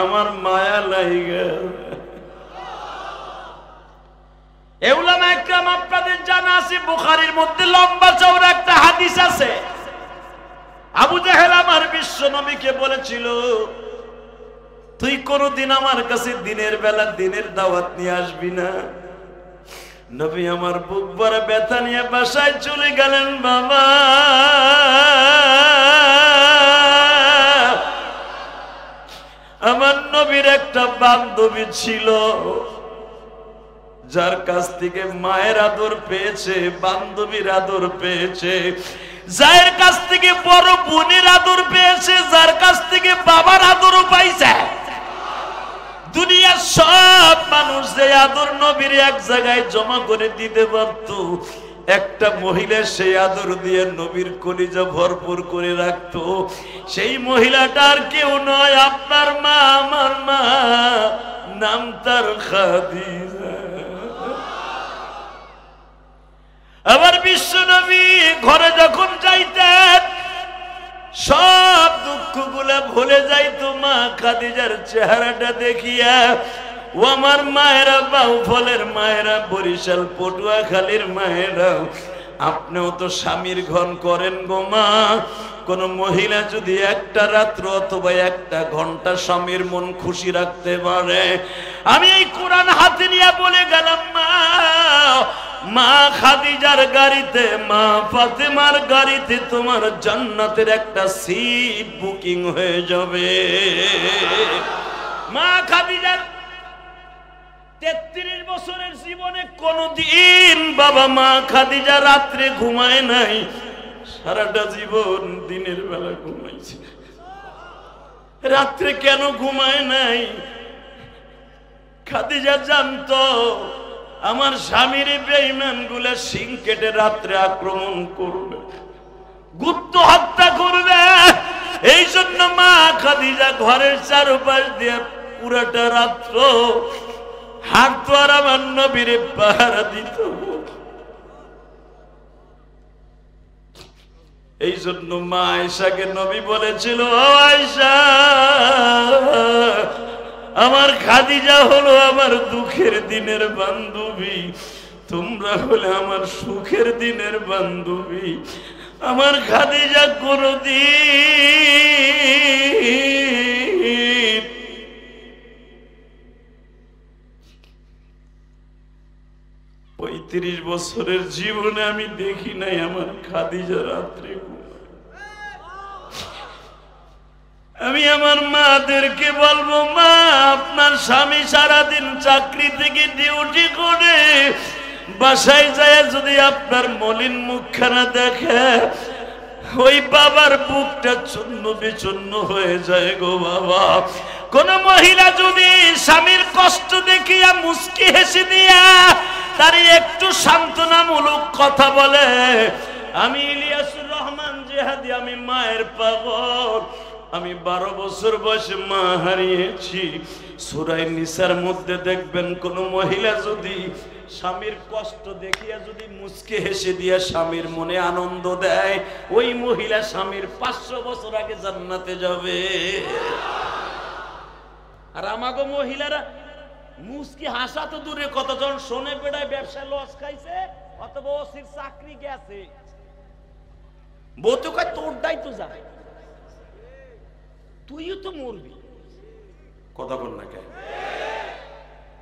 আমার মায়া লাগে। উলামা ইকরাম আপনাদের জানা আছে, বুখারীর মধ্যে লম্বা চওড়া একটা হাদিস আছে। আবু জাহেল আমার বিশ্ব নবীকে বলেছিল, তুই কোনদিন আমার কাছে দিনের বেলা দিনের দাওয়াত নিয়ে আসবি না। নবী আমার বুক ভরা ব্যথা নিয়ে বাসায় চলে গেলেন। বাবা, আমার নবীর একটা বান্ধবী ছিল, যার কাছ থেকে মায়ের আদর পেয়েছে, বান্ধবীর আদর পেয়েছে, যার কাছ থেকে বড় বোনের আদর পেয়েছে, যার কাছ থেকে বাবার আদরও পাইছে। দুনিয়ার সব মানুষ যে আদর নবীর এক জায়গায় জমা করে দিতে পারত, একটা মহিলা সেই আদর দিয়ে নবীর কলিজা ভরপুর করে রাখত। সেই মহিলাটার কেউ নয়, আপনার মা, আমার মা, নাম তার খাদিজা। আবার বিশ্ব নবী ঘরে যখন যাইতেন, সব দুঃখগুলা ভুলে যাইতো মা খাদিজার চেহারাটা দেখিয়া। ও আমার মায়েরা, বাউফলের মায়েরা, বরিশাল পটুয়াখালীর মায়েরা, আপনিও তো স্বামীর ঘন করেন গো মা। কোন মহিলা যদি একটা রাত্র অথবা একটা ঘন্টা স্বামীর মন খুশি রাখতে পারে, আমি এই কোরআন হাতে নিয়ে বলে গেলাম, মা খাদিজার গাড়িতে, মা ফাতেমার গাড়িতে তোমার জান্নাতের একটা সিট বুকিং হয়ে যাবে। মা খাদিজার 33 বছরের জীবনে কোনদিন বাবা মা খাদিজা রাত্রে ঘুমায় নাই, সারাটা জীবন দিনের বেলা ঘুমাইছে। রাত্রে কেন ঘুমায় নাই? খাদিজা জানতো আমার স্বামীর বেঈমান গুলা শিং কেটে রাত্রে আক্রমণ করবে, গুপ্ত হত্যা করবে। এই জন্য মা খাদিজা ঘরের চারপাশ দিয়ে পুরাটা রাত্র হাঁটতো আর আমার নবীরে পাহারা দিত। এই জন্য মা আয়েশাকে নবী বলেছিল, ও আয়েশা, আমার খাদিজা হলো আমার দুঃখের দিনের বান্ধবী, তোমরা হলে আমার সুখের দিনের বান্ধবী। আমার খাদিজা কোনদিন 35 বছরের জীবনে আমি দেখি নাই আমার খাদিজা রাত্রে ঘুমায়। আমি আমার মাদেরকে বলবো, মা আপনার স্বামী সারাদিন চাকরি থেকে ডিউটি করে বাসায় যায় যদি আপনার মলিন মুখখানা দেখে, ওই বাবার বুকটা চূর্ণ বিচূর্ণ হয়ে যায় গো বাবা। কোন মহিলা যদি স্বামীর কষ্ট দেখিয়া মুস্কি হেসে দিয়া তার একটু সান্ত্বনামূলক কথা বলে, আমি ইলিয়াসুর রহমান জিহাদি, আমি মায়ের পাগল। আমি 12 বছর বয়সে মা হারিয়েছি। সূরা নিসার মধ্যে দেখবেন কোন মহিলা যদি স্বামীর কষ্ট দেখিয়া যদি মুস্কি হেসে দিয়া স্বামীর মনে আনন্দ দেয়, ওই মহিলা স্বামীর 500 বছর আগে জান্নাতে যাবে। আর আমাগো মহিলারা মুস্কি হাসা তো দূরে, কতজন সোনে পেড়ায় ব্যবসা লস খাইছে, অথবা ওসির চাকরি গেছে। বউ তো কয় তোরটাই তো যায়, তুইও তো মরবি। কথা বল না কেন?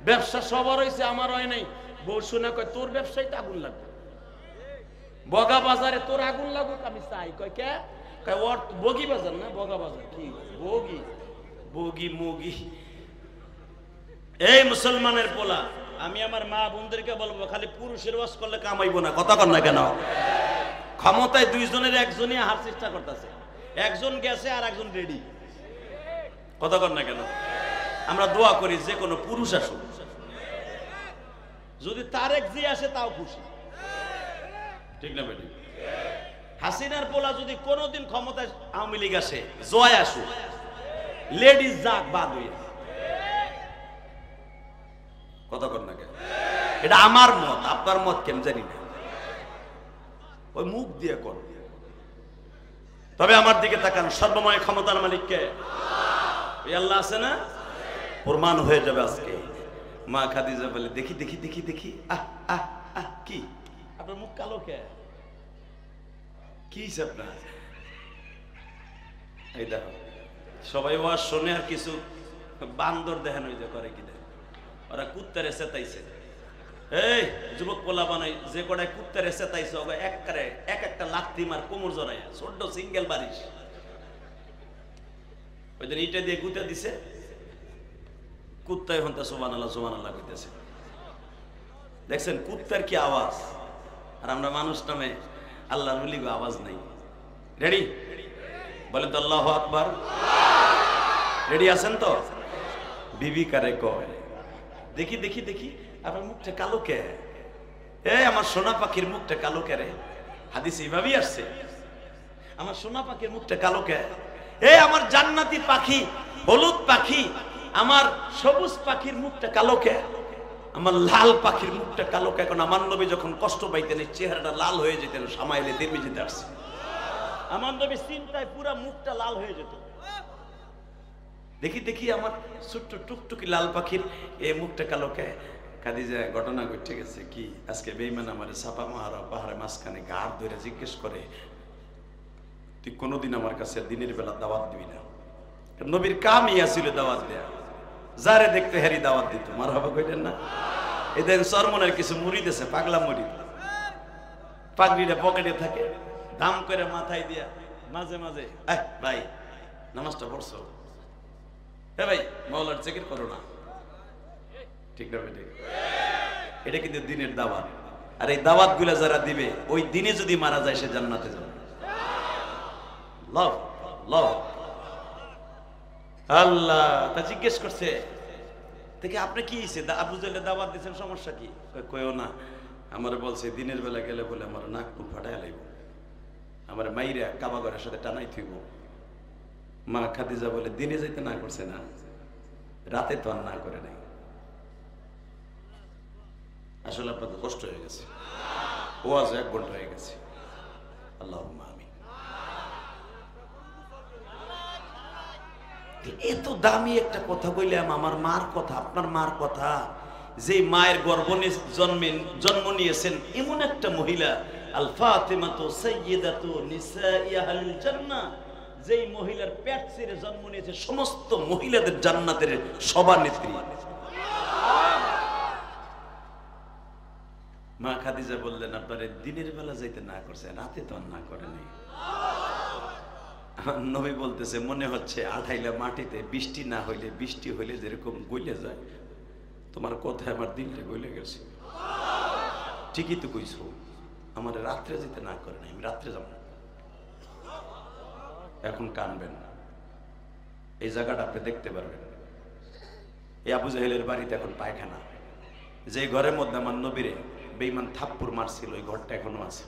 ব্যবসা সবার হয়েছে, আমার হয় নাই। বউ শুনে কয় তোর ব্যবসায় তো আগুন লাগবে, বগা বাজারে তোর আগুন লাগুক আমি চাই। কয় কে? কয় ওর বগি বাজার না, বগা বাজার। কি বগি? বগি মুগি। এই মুসলমানের পোলা, আমি আমার মা বোনদেরকে বলবো, খালি পুরুষের ওয়াজ করলে কামাইবো না। কথা কর না কেন? ক্ষমতায় দুইজনের একজনই হার চেষ্টা করতেছে, একজন গেছে আর একজন রেডি। কথা কর না কেন? আমরা দোয়া করি যে কোনো পুরুষ আসুক, যদি তারেক জি আসে তাও খুশি, ঠিক না বেটি? হাসিনার পোলা যদি কোনোদিন ক্ষমতায় আওয়ামী লীগ আসে, জয় আসুক, লেডিস যাক বাদ হইয়া। কথা কর না কেন? এটা আমার মত, আপনার মত কেন জানি না, ওই মুখ দিয়ে কর। তবে আমার দিকে তাকান, সর্বময় ক্ষমতার মালিককে আল্লাহ আছে না? প্রমাণ হয়ে যাবে আজকে। মা খাদিজা বলে, দেখি দেখি দেখি দেখি, আহ আহ আহ, কি আপনার মুখ কালো কে? কি আপনার? এই দেখো, সবাই ওয়াজ শোনে আর কিছু বান্দর দেখেন ওই যে করে কি দেখ, ওরা কুত্তারে চেতাইছে। এই যুবক পোলা বানাই যে কটায় কুত্তারে চেতাইছে, এক একটা লাথি মার কোমর জড়াইয়া, ছোট্ট সিঙ্গেল বারিশ। ওই দিন ইটা দিয়ে গুতা দিছে, কুত্তায় হন্তা সুবহানাল্লাহ সুবহানাল্লাহ কইতেছে। দেখছেন কুত্তার কি আওয়াজ, আর আমরা মানুষ নামে আল্লাহর ওলি আওয়াজ নাই। রেডি? বলে তো আল্লাহু আকবার। রেডি আছেন তো? বিবি কারে কয়, দেখি দেখি দেখি আপনার মুখটা কালো কে? এই আমার সোনা পাখির মুখটা কালো কে রে? হাদিসে এইভাবেই আসছে, আমার সোনা পাখির মুখটা কালো কে? এই আমার জান্নাতি পাখি, হলুদ পাখি, আমার সবুজ পাখির মুখটা কালো কে? আমার লাল পাখির মুখটা কালো কে? এখন আমার নবী যখন কষ্ট পাইতেন চেহারাটা লাল হয়ে যেতেন, সামাইলে তিরমিজিতে আসছে, আমার নবী চিন্তায় পুরা মুখটা লাল হয়ে যেত। দেখি দেখি আমার ছোট্ট টুকটুকি লাল পাখির এই মুখটা কালো কে? খাদিজা ঘটনা ঘটে গেছে কি, আজকে বেঈমান আমারে ছাপা মারা পাহাড়ে মাঝখানে গাড় ধরে জিজ্ঞেস করে, তুই কোনোদিন আমার কাছে দিনের বেলা দাওয়াত দিবি না? নবীর কামই ছিল দাওয়াত দেয়া, যারে দেখতে হেরি দাওয়াত দিত। মারহাবা কইলেন না? এদের চরমনের কিছু মুড়ি দিয়েছে, পাগলা মুড়ি, পাগড়িটা পকেটে থাকে, দাম করে মাথায় দিয়া মাঝে মাঝে, ভাই নামাজটা পড়ছো? হ্যাঁ ভাই, মাওলার জিকির করো না, ঠিক না বেটে? এটা কিন্তু দিনের দাওয়াত। আর এই দাওয়াত গুলা যারা দিবে ওই দিনে যদি মারা যায় সে জান্নাতে যাবে। লাভ লাভ। আল্লাহ তা জিজ্ঞেস করছে দেখে আপনি কি হয়েছে, আবু জাহেলের দাওয়াত দিচ্ছেন, সমস্যা কি? কইও না, আমার বলছে দিনের বেলা গেলে বলে আমার নাক মুখ ফাটাই লাইব, আমার মাইরা কাবা ঘরের সাথে টানাই থইব। মা খাদিজা বলে দিনে যাইতে না করছে না, রাতে তো আর না করে নাই। আসলে আপনাকে কষ্ট হয়ে গেছে, ওয়াজ 1 ঘন্টা হয়ে গেছে। আল্লাহুম্মা আমিন। এত দামি একটা কথা কইলাম, আমার মার কথা, আপনার মার কথা, যে মায়ের গর্ভে জন্ম নিয়েছেন এমন একটা মহিলা, আল ফাতিমাতু সাইয়্যিদাতু নিসাই আহলিল জান্নাহ, যেই মহিলার পেট ছেড়ে জন্ম নিয়েছে সমস্ত মহিলাদের জান্নাতের সভানেত্রী। মা খাদিজা বললেন আপনারে দিনের বেলা যাইতে না করছে, রাতে তো আর না করে নাই। নবী বলতেছে মনে হচ্ছে আঠাইলা মাটিতে বৃষ্টি না হইলে, বৃষ্টি হইলে যেরকম গলে যায়, তোমার কথায় আমার দিনটা গলে গেছে। ঠিকই তো কইছো, আমার রাত্রে যেতে না করে নাই, আমি রাত্রে যাব না। এখন কানবেন, এই জায়গাটা আপনি দেখতে পারবেন। এই আবু জাহেলের বাড়িতে এখন পায়খানা, যে ঘরের মধ্যে আমার নবীরে বেঈমান থাপ্পড় মারছিল ওই ঘরটা এখনো আছে।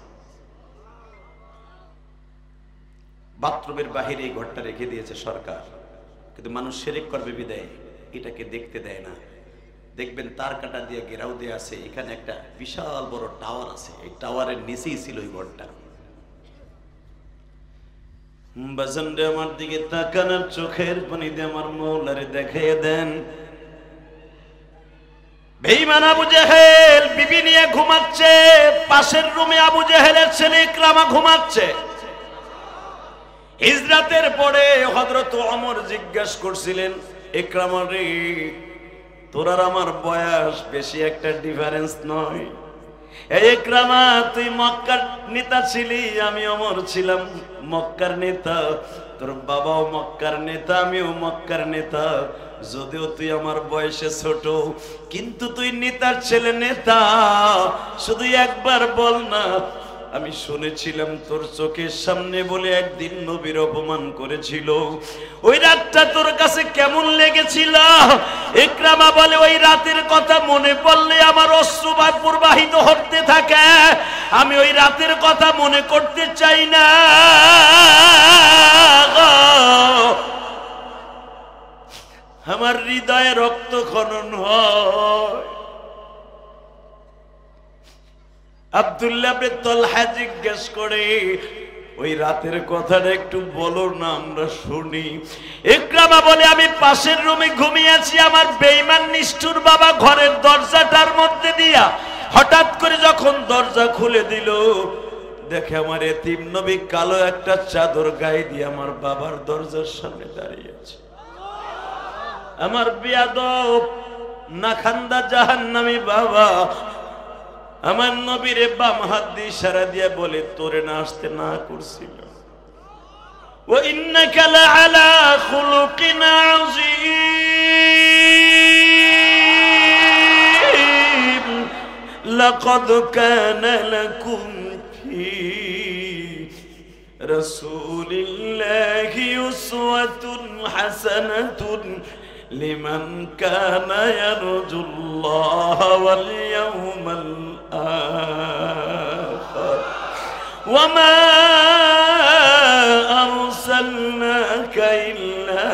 বাথরুমের বাহিরে এই ঘরটা রেখে দিয়েছে সরকার, কিন্তু মানুষ শিরক করবে বিদায় এটাকে দেখতে দেয় না। দেখবেন তার কাটা দিয়ে ঘেরাও দিয়ে আছে, এখানে একটা বিশাল বড় টাওয়ার আছে, এই টাওয়ারের নিচেই ছিল ওই ঘরটা। বাজানরে আমার দিকে তাকানোর চোখের পানি দিয়ে আমার মৌলারে দেখাইয়া দেন। বেঈমান আবু জাহেল বিবি নিয়ে ঘুমাচ্ছে, পাশের রুমে আবু জাহেলের ছেলে ইকরামা ঘুমাচ্ছে। হিজরাতের পরে হযরত ওমর জিজ্ঞাসা করছিলেন, ইকরামা রে, তোর আর আমার বয়স বেশি একটা ডিফারেন্স নয়। এই ইকরামা, তুই মক্কার নেতা ছিলি, আমি ওমর ছিলাম মক্কার নেতা, তোর বাবাও মক্কার নেতা, আমিও মক্কার নেতা। যদিও তুই আমার বয়সে ছোট, কিন্তু তুই নেতার ছেলে, নেতা। শুধু একবার বল না, আমি শুনেছিলাম তোর চোখের সামনে বলে একদিন নবীর অপমান করেছিল, ওই রাতটা তোর কাছে কেমন লেগেছিল? ইকরামা বলে, ওই রাতের কথা মনে পড়লে আমার অশ্রু প্রবাহিত হতে থাকে, আমি ওই রাতের কথা মনে করতে চাই না। আমার হৃদয়ে রক্তক্ষরণ হয়। আব্দুল্লাহ ইবনে তালহা জিজ্ঞেস করে, ওই রাতের কথাটা একটু বলো না, আমরা শুনি। ইকরামা বলে, আমি পাশের রুমে ঘুমিয়েছি, আমার বেঈমান নিষ্ঠুর বাবা ঘরের দরজাটার মধ্যে দিয়া হঠাৎ করে যখন দরজা খুলে দিল, দেখে আমার এতিম নবী কালো একটা চাদর গায়ে দিয়ে আমার বাবার দরজার সামনে দাঁড়িয়ে আছে। আমার বিয়াদব নাখান্দা জাহান্নামী বাবা আমার নবীরে বাম হাত দিয়ে ইশারা দিয়ে বলে, তোরে না আসতে না করছিল। ওয়া ইন্নাকা লাআলা খুলুকিন আযীম, লাকাদ কানা লাকুম ফি রাসূলিল্লাহি উসওয়াতুন হাসানাতুন লিমান কানা ইয়ারজুল্লাহ ওয়াল ইয়াউমাল আখির ওয়া মা আরসালনাকা ইল্লা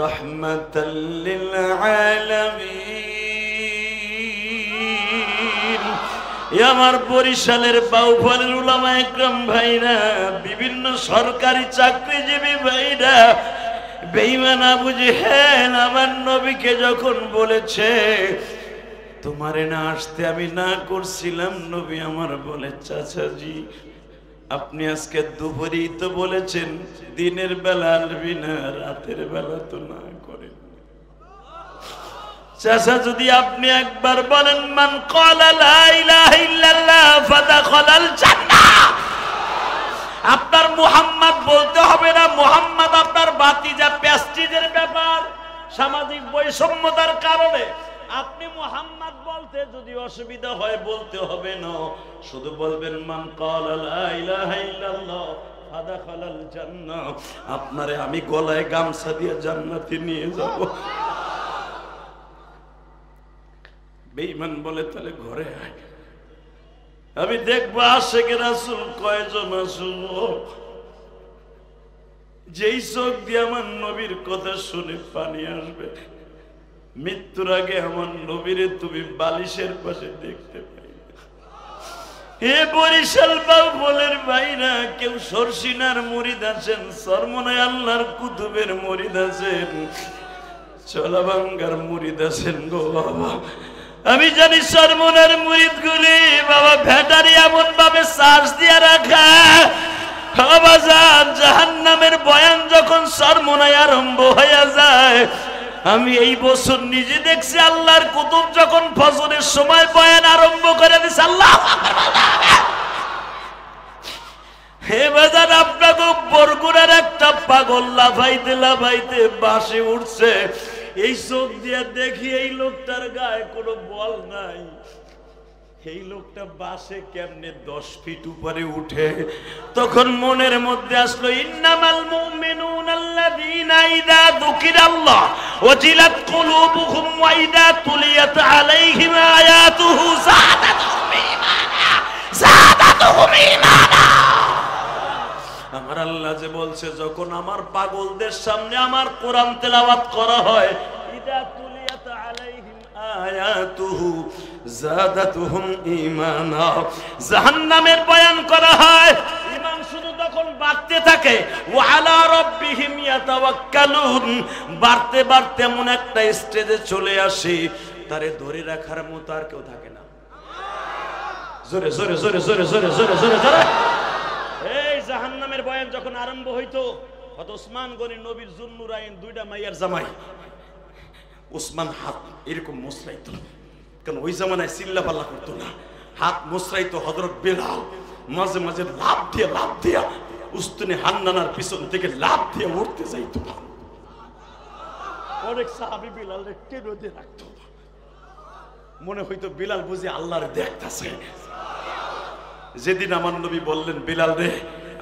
রাহমাতাল লিল আলামিন। আমার বরিশালের বাউফলের উলামা একরাম ভাইরা, বিভিন্ন সরকারি চাকরিজীবী ভাইরা, বেঈমান আবু জাহেল আমার নবীকে যখন বলেছে তোমারে না আসতে আমি না করছিলাম, নবী আমার বলে, চাচাজি আপনি আজকে দুপুরেই তো বলেছেন দিনের বেলা আসবি না, রাতের বেলা তো না করেন। চাচা যদি আপনি একবার বলেন মান ক্বালা লা ইলাহা ইল্লাল্লাহ ফাদাখালাল জান্নাহ, আপনার মুহাম্মদ বলতে হবে না। মুহাম্মদ আপনার ভাতিজা, প্রেস্টিজের ব্যাপার, সামাজিক বৈষম্যতার কারণে আপনি মুহাম্মদ বলতে যদি অসুবিধা হয় বলতে হবে না, শুধু বলবেন মান ক্বালা লা ইলাহা ইল্লাল্লাহ ফাদাখালাল জান্নাহ। আপনারে আমি গলায় গামছা দিয়ে জান্নাতে নিয়ে যাব। বেঈমান বলে তাহলে ঘরে আয়, আমি দেখবো আশেকে রাসূল কয়জন আসলো, যেই চোখ দিয়ে আমার নবীর কথা শুনে পানি আসবে। মৃত্যুর আগে আমার নবীরে তুমি বালিশের পাশে দেখতে পাই। হে বরিশাল বাউফলের ভাইরা, কেউ সরসিনার মুরিদ আছেন, সরমনায় আল্লাহর কুতুবের মুরিদ আছেন, চলাবাঙ্গার মুরিদ আছেন গো বাবা। আমি জানি সরমনার মুরিদ গুলি বাবা ভ্যাটারি এমন ভাবে চার্জ দিয়ে রাখা, জাহান্নামের বয়ান যখন সরমনায় আরম্ভ হয়ে যায়, আমি এই বছর নিজে দেখছি আল্লাহর কুতুব যখন ফজরের সময় বয়ান আরম্ভ করে দিছে, আল্লাহ হে বাজার আপনাকে বরগুড়ার একটা পাগল লাফাইতে লাফাইতে বাসে উঠছে, এই চোখ দিয়ে দেখি এই লোকটার গায়ে কোনো বল নাই, এই লোকটা বাসে কেমনে 10 ফিট উপরে উঠে। তখন মনের মধ্যে আসলো ইন্নামাল মুমিনুনা আল্লাযীনা ইযা যুকিরাল্লাহ ওয়াজিলাত কুলুবুহুম ওয়া ইযা তুলিয়াত আলাইহিম আয়াতুহু যাদাতুহুম ঈমানা। আমার আল্লাহ যে বলছে যখন আমার পাগলদের সামনে আমার কোরআন তেলাওয়াত করা হয়, ইযা তুলিয়াত আলাইহিম আয়াতুহু যাদাতুহুম ঈমানা, জাহান্নামের বয়ান করা হয়, ঈমান শুধু তখন বাড়তে থাকে। ওয়া আলা রাব্বিহিম ইয়াতাওয়াক্কালুন, বাড়তে বাড়তে এমন একটা স্টেজে চলে আসে তারে ধরে রাখার মতো আর কেউ থাকে না। জোরে জোরে জোরে জোরে জোরে জোরে জোরে জোরে। এই জাহান্নামের বয়ান যখন আরম্ভ হইতো, হযরত ওসমান গনি নবীর জুন্নুরাইন দুইটা মাইয়ার জামাই, ওসমান হাত এরকম মুসরাইতো, কারণ ওই জামানায় চিল্লা পাল্লা করতো না, হাত মুসরাইতো। হযরত বেলাল মাঝে মাঝে লাফ দিয়া উস্তুনে হান্নানার পিছন থেকে লাফ দিয়ে উঠতে যাইতো। অনেক সাহাবী বেলালকে টেনে দিয়ে রাখতো, মনে হইতো বেলাল বুঝি আল্লাহর দেখতাছে। যেদিন আমার নবী বললেন বেলাল রে,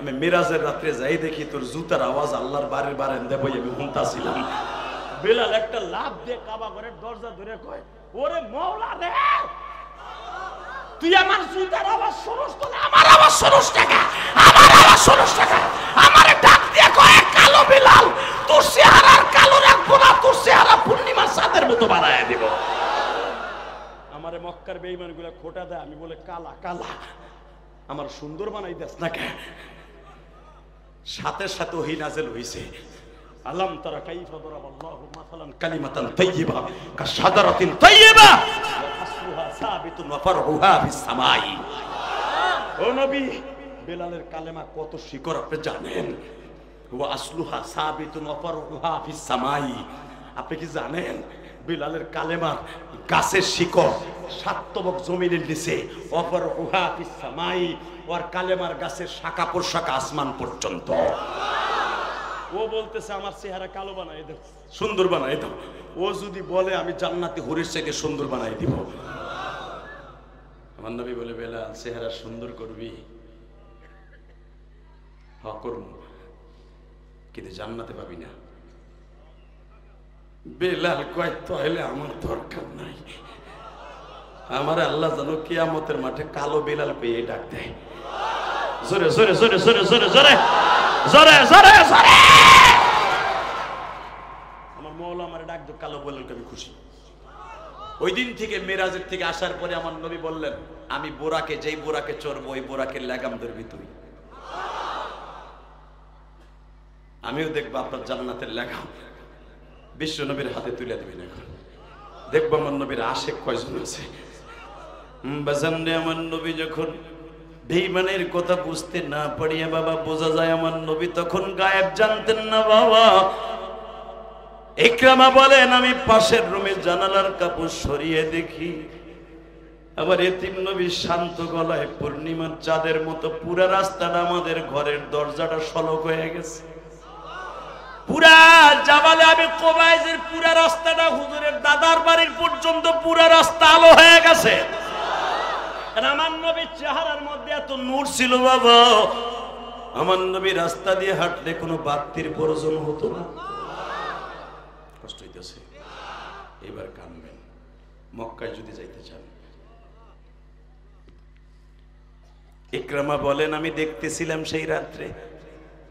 আমি মিরাজের রাত্রে যাই দেখি তোর জুতার আওয়াজ আল্লাহর বাড়ির বারান্দায় বই আমি শুনতাছিলাম। বেলাল একটা লাফ দিয়ে কাবা ঘরের দরজা ধরে কয়, ওরে মওলা রে, তুই আমার জুতার আওয়াজ শুনস তো? আমার আওয়াজ শুনস টাকা, আমার আওয়াজ শুনস টাকা। আমারে ডাক দিয়ে কয়, কালো বেলাল, তোর চেহারার কালো রাখবো না, তোর চেহারা পূর্ণিমার চাঁদের মতো বানায় দিব। আমারে মক্কার বেঈমানগুলো খোটা দেয়, আমি বলে কালা কালা, আমার সুন্দর বানাই দেস না কে? সাথে সাথে ওহী নাযিল হইছে, আলাম তারা কাইফা দারাবাল্লাহু মাসালান কালিমাতান তাইয়্যিবা কাশাদারাতিন তাইয়্যিবা ওয়া আসলুহা সাবিতুন ওয়া ফারউহা ফিস সামাই। ও নবী, বেলালের কালেমা কত শিকড় আপনি জানেন? ওয়া আসলুহা সাবিতুন ওয়া ফারউহা ফিস সামাই। আপনি কি জানেন বেলালের কালেমার গাছের শিকড় 7 তবক জমিনের নিচে, ওয়া ফারউহা ফিস সামাই, ওর কালেমার গাছের শাখা প্রশাখা আসমান পর্যন্ত। ও বলতেছে আমার চেহারা কালো বানাই দাও, সুন্দর বানাই দাও। ও যদি বলে আমি জান্নাতে হরির থেকে সুন্দর বানাই দিব। আমার নবী বলে বেলাল চেহারা সুন্দর করবি, হ্যাঁ করব, কিন্তু জান্নাতে পাবি না। বেলাল কয় তাহলে আমার দরকার নাই, আমার আল্লাহ জানো কিয়ামতের মাঠে কালো বেলাল পেয়ে ডাক দেয়। জোরে জোরে জোরে জোরে জোরে জোরে জোরে জোরে জোরে। আমার মওলা আমারে ডাক দাও কালো বেলালকে, আমি খুশি। ওই দিন থেকে মেরাজের থেকে আসার পরে আমার নবী বললেন, আমি বোরাকে, যেই বোরাকে চড়বো ওই বোরাকে লাগাম ধরবি তুই, আমিও দেখবো আপনার জান্নাতের লাগাম বিশ্ব নবীর হাতে তুলে দেবেন। এখন দেখবো আমার নবীর আশেক কয়জন আছে। বাজানরে আমার নবী যখন বেঈমানের কথা বুঝতে না পারিয়া বাবা বোঝা যায় আমার নবী তখন গায়েব জানতেন না বাবা। ইকরামা বলেন আমি পাশের রুমে জানালার কাপড় সরিয়ে দেখি, আবার এতিম নবী শান্ত গলায় পূর্ণিমার চাঁদের মতো পুরা রাস্তাটা আমাদের ঘরের দরজাটা সলক হয়ে গেছে। পুরা জাবালে আবি কুবাইসের পুরো রাস্তাটা হুজুরের দাদার বাড়ির পর্যন্ত পুরো রাস্তা আলো হয়ে গেছে। আর আমার নবীর চেহারার মধ্যে এত নূর ছিল বাবা, আমার নবী রাস্তা দিয়ে হাঁটলে কোনো বাতির প্রয়োজন হতো না। কষ্ট হইতেছে, এবার কানবেন। মক্কায় যদি যাইতে চান, ইকরামা বলেন আমি দেখতেছিলাম সেই রাত্রে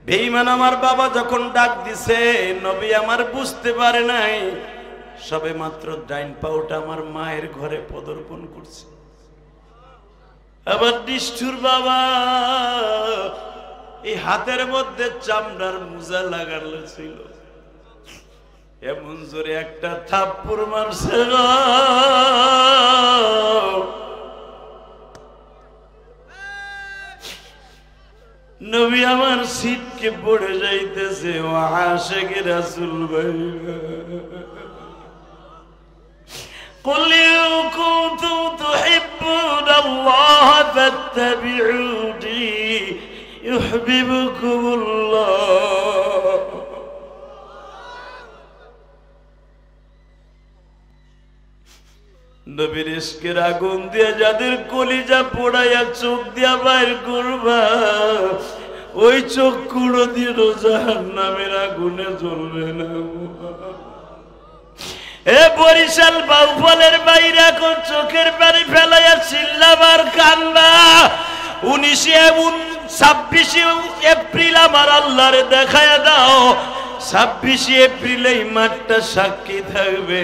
বেঈমান আমার বাবা যখন ডাক দিছে, নবী আমার বুঝতে পারে নাই, সবে মাত্র ডাইন পাউটা আমার মায়ের ঘরে পদার্পণ করছে। আবার নিষ্ঠুর বাবা এই হাতের মধ্যে চামড়ার মোজা লাগানো ছিল, এমন জোরে একটা থাপ্পড় মারছে নবী আমার সিটকে পড়ে যাইতেছে। ও আশিকে রাসূল ভাই, قل إن كنتم تحبون الله فاتبعوني يحببكم الله। নবীর ইশকের আগুন দিয়ে যাদের কলিজা পোড়াইয়া চোখ দিয়া বাইর করবা, ওই চোখ কুড়ো দিয়ে জাহান্নামের আগুনে জ্বলবে না। এ বরিশাল বাউফলের বাইরে এখন চোখের পানি ফেলাইয়া চিল্লাবার কান্না। 26 এপ্রিল আমার আল্লাহরে দেখায়া দাও। 26 এপ্রিল এই মাঠটা সাক্ষী থাকবে,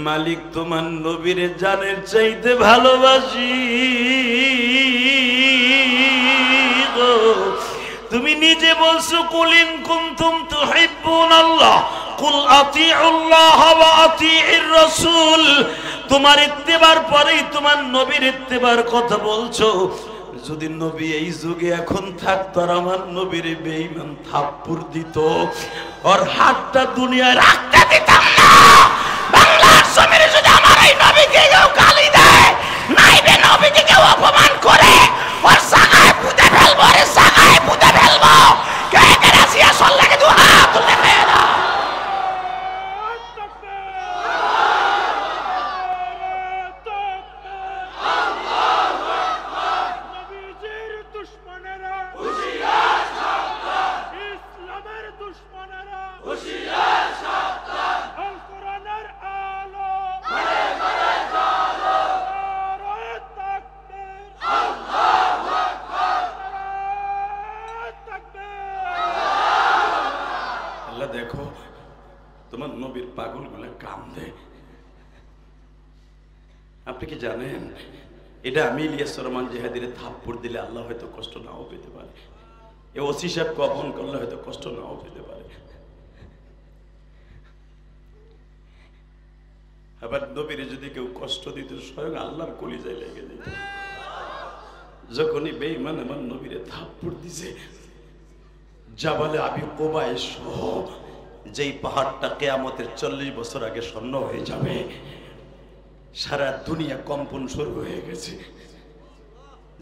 মালিক তোমার নবীরে জানের চাইতে ভালোবাসি। তুমি নিজে বলছো কুল ইন কুনতুম তুহিব্বুনাল্লাহ কুল আতিউল্লাহ ওয়া আতিউর রাসূল। তোমার ইত্তেবার পরেই তোমার নবীর ইত্তেবার কথা বলছো। যদি নবী এই যুগে এখন থাকতো আর আমার নবীর বেঈমান থাপ্পড় দিত, ওর হাতটা দুনিয়ায় রাখতে দিতাম না। বাংলার জমিনে যদি আমার এই নবীকে কেউ গালি দেয়, নাইবে নবীকে কেউ অপমান করে, ওর সাগায় পুঁতে ফেলবো, ওর সাগায় পুঁতে ফেলবো। কে কে রাজি আসল লাগে দু হাত তুলে ফেলে দাও। দেখো তোমার নবীর পাগলগুলা কান্দে। আপনি কি জানেন এটা আমি ইলিয়াস রহমান জিহাদিরে থাপ্পড় দিলে আল্লাহ হয়তো কষ্ট নাও পেতে পারে, এ ওসি সাহেবকে অপমান করলে হয়তো কষ্ট নাও পেতে পারে। আবার নবীরে যদি কেউ কষ্ট দিত, স্বয়ং আল্লাহর কলিজায় লেগে যেত। যখনই বেঈমান আমার নবীরে থাপ্পড় দিছে, জাবালে আবি কুবাইস সহ যেই পাহাড়টা কিয়ামতের 40 বছর আগে স্বর্ণ হয়ে যাবে, সারা দুনিয়া কম্পন শুরু হয়ে গেছে।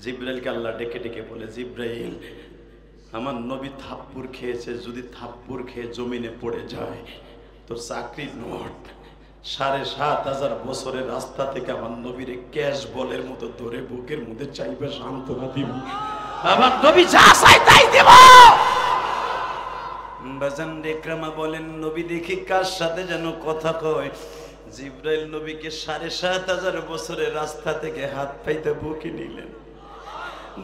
জিব্রাইলকে আল্লাহ ডেকে ডেকে বলে, জিব্রাইল আমার নবী থাপ্পড় খেয়েছে, যদি থাপ্পড় খেয়ে জমিনে পড়ে যায় তোর চাকরির নোট ৭,৫০০ বছরের রাস্তা থেকে আমার নবীরে ক্যাশ বলের মতো ধরে বুকের মধ্যে চাইবে সান্ত্বনা দিবি। আমার নবী যা চাই তাই দেব। বাজান ইকরামা বলেন, নবী দেখি কার সাথে যেন কথা কয়। জিব্রাইল নবীকে ৭,৫০০ বছরের রাস্তা থেকে হাত পাইতে বুকে নিলেন,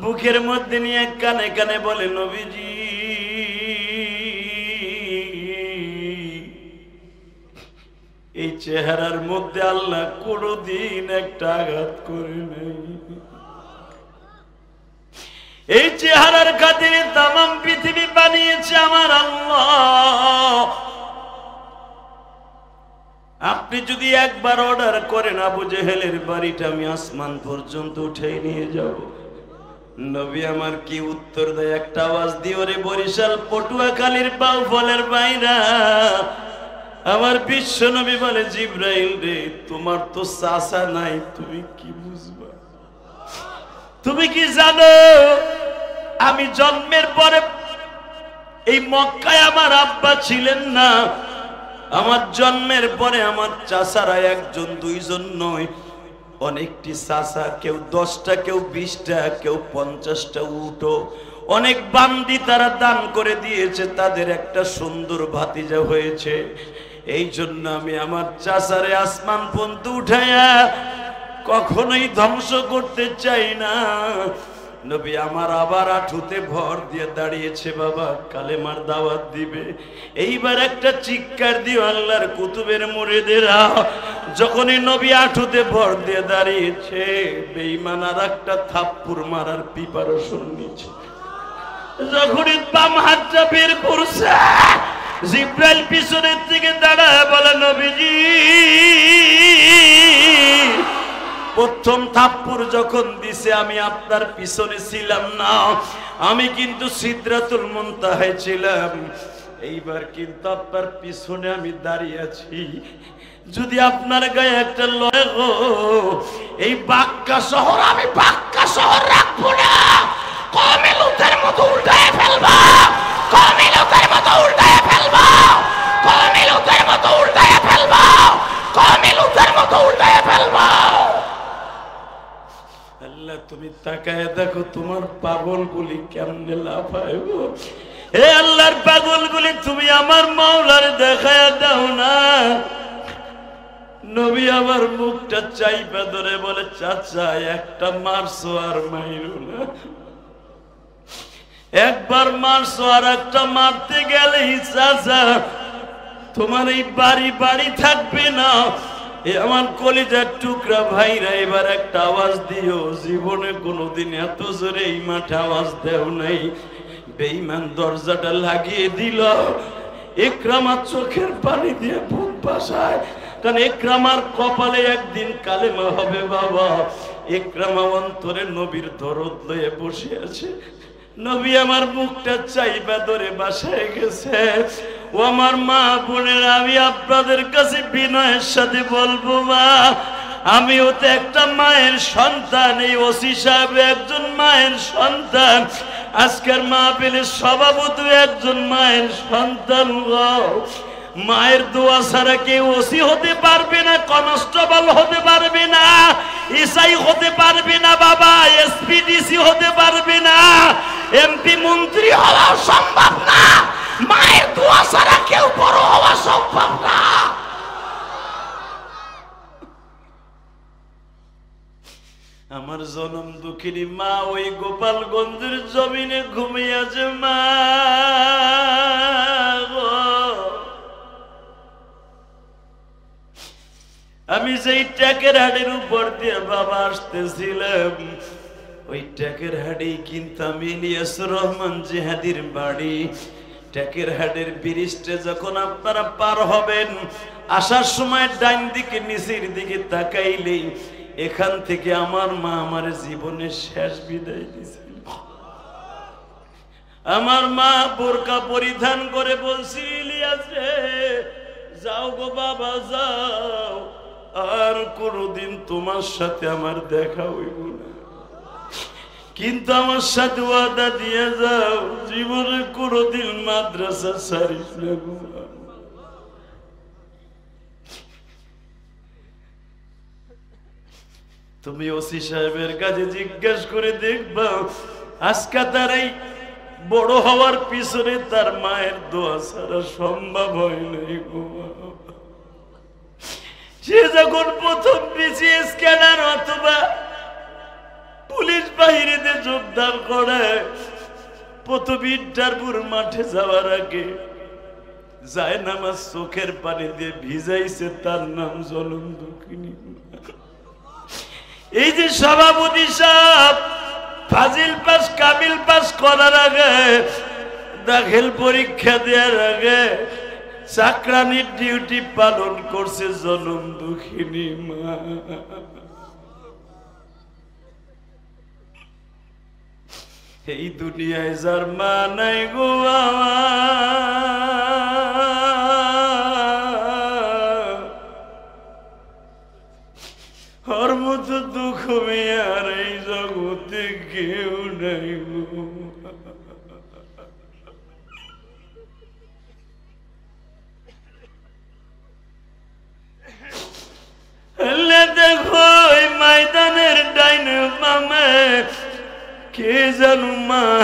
বুকের মধ্যে নিয়ে কানে কানে বলে, নবীজি এই চেহারার মধ্যে আল্লাহ কোনদিন একটা আঘাত করে নাই। এই চেহারার খাতিরে তামাম পৃথিবী বানিয়েছে আমার আল্লাহ। আপনি যদি একবার অর্ডার করেন আবু জেহেলের বাড়িটা আমি আসমান পর্যন্ত উঠে নিয়ে যাব, নবী আমার কি উত্তর দেয়? একটা আওয়াজ দিয়ে, ওরে বরিশাল পটুয়াখালীর বাউফলের বাইরা। আমার বিশ্ব নবী বলে, জিব্রাইল রে তোমার তো চাচা নাই, তুমি কি বুঝবা? তুমি কি জানো আমি জন্মের পরে এই মক্কায় আমার আব্বা ছিলেন না, আমার জন্মের পরে আমার চাচারা একজন দুইজন নয়, অনেকটি চাচা, কেউ 10টা, কেউ 20টা, কেউ 50টা উঠো, অনেক বান্দি তারা দান করে দিয়েছে, তাদের একটা সুন্দর ভাতিজা হয়েছে। এই জন্য আমি আমার চাচারে আসমান পর্যন্ত উঠাইয়া কখনোই ধ্বংস করতে চাই না। নবী আমার আবার আঁঠুতে ভর দিয়ে দাঁড়িয়েছে, বাবা কালেমার দাওয়াত দিবে। এইবার একটা চিৎকার দিও আল্লাহর কুতুবের মুরিদেরা। যখনই নবী আঁঠুতে ভর দিয়ে দাঁড়িয়েছে, বেঈমান আর একটা থাপ্পড় মারার প্রিপারেশন নিচ্ছে। যখনই বাম হাতটা বের করছে, জিব্রাইল পিছনের থেকে দাঁড়ায় বলে, নবীজি প্রথম থাপ্পড় যখন দিছে আমি আপনার পিছনে ছিলাম না, আমি কিন্তু সিদরাতুল মুনতাহায় ছিলাম। এইবার কিন্তু আপনার পিছনে আমি দাঁড়িয়ে আছি। যদি আপনার গায়ে একটা লয় গো, এই বাক্কা শহর আমি বাক্কা শহর রাখবো না, কওমে লূতের মতো উল্টায় ফেলবো, কওমে লূতের মতো উল্টায় ফেলবো, কওমে লূতের মতো উল্টায় ফেলবো, কওমে লূতের মতো উল্টায় ফেলবো। আল্লাহ তুমি তাকায় দেখো তোমার পাগলগুলি কেমনে লাফায় গো। হে আল্লাহর পাগলগুলি তুমি আমার মাওলার দেখায় দাও না। নবী আমার মুখটা চাইপা ধরে বলে, চাচা একটা মারছো আর মাইরো না, একবার মারছো আর একটা মারতে গেলেই চাচা তোমার এই বাড়ি বাড়ি থাকবে না। আমার কলিজার টুকরা ভাইরা এবার একটা আওয়াজ দিও, জীবনে কোনোদিন এত জোরে এই মাঠে আওয়াজ দেও নাই। বেঈমান দরজাটা লাগিয়ে দিল। ইকরামার চোখের পানি দিয়ে বুক বাসায়, কারণ ইকরামার কপালে একদিন কালেমা হবে বাবা। ইকরামা অন্তরে নবীর দরদ লয়ে বসে আছে। নবী আমার মুখটা চাইবা ধরে বাসায় গেছে। ও আমার মা বোনের, আমি আপনাদের কাছে বিনয়ের সাথে বলবো, মা আমিও তো একটা মায়ের সন্তান, এই ওসি সাহেব একজন মায়ের সন্তান, আজকের মাহফিলের সভাপতি একজন মায়ের সন্তান। মায়ের দোয়া ছাড়া কেউ ওসি হতে পারবে না, কনস্টেবল হতে পারবে না, এসআই হতে পারবে না বাবা, এসপিডিসি হতে পারবে না, এমপি মন্ত্রী হওয়া সম্ভব না। মায়ের দোয়া ছাড়া কেউ বড় হওয়া সম্ভব না। আমার জনম দুঃখিনী মা ওই গোপালগঞ্জের জমিনে ঘুমিয়ে আছে। মা আমি সেই ট্যাকের হাড়ের উপর দিয়ে বাবা আসতেছিলাম, ওই ট্যাকের হাড়ি কিন্তু আমি ইলিয়াসুর রহমান জিহাদির বাড়ি। ট্যাকের হাড়ের ব্রিজটা যখন আপনারা পার হবেন, আসার সময় ডাইন দিকে নিচের দিকে তাকাইলেই এখান থেকে আমার মা আমার জীবনের শেষ বিদায় দিয়েছিল। আমার মা বোরকা পরিধান করে বলছি, ইলিয়াস রে যাও গো বাবা যাও, আর কোনদিন তোমার সাথে আমার দেখা হইব না, কিন্তু আমার সাথে ওয়াদা দিয়ে যাও জীবনে কোনদিন মাদ্রাসা ছাড়িস না। তুমি ওসি সাহেবের কাছে জিজ্ঞেস করে দেখবা, আজকে তার এই বড় হওয়ার পিছনে তার মায়ের দোয়া ছাড়া সম্ভব হয় নাই গো। সে যখন প্রথম বিসিএস ক্যাডার অথবা পুলিশ বাহিনীতে যোগদান করে, প্রথম ইন্টারভিউর মাঠে যাওয়ার আগে যায় নামাজ চোখের পানি দিয়ে ভিজাইছে, তার নাম জনম দুঃখিনী। এই যে সভাপতি সাহেব ফাজিল পাস কামিল পাস করার আগে, দাখিল পরীক্ষা দেওয়ার আগে চাকরানির ডিউটি পালন করছে জনম দুঃখিনী মা। এই দুনিয়ায় যার মা নাই গো ওর মতো দুঃখ মেয়ার এই জগতে কেউ নাই গো।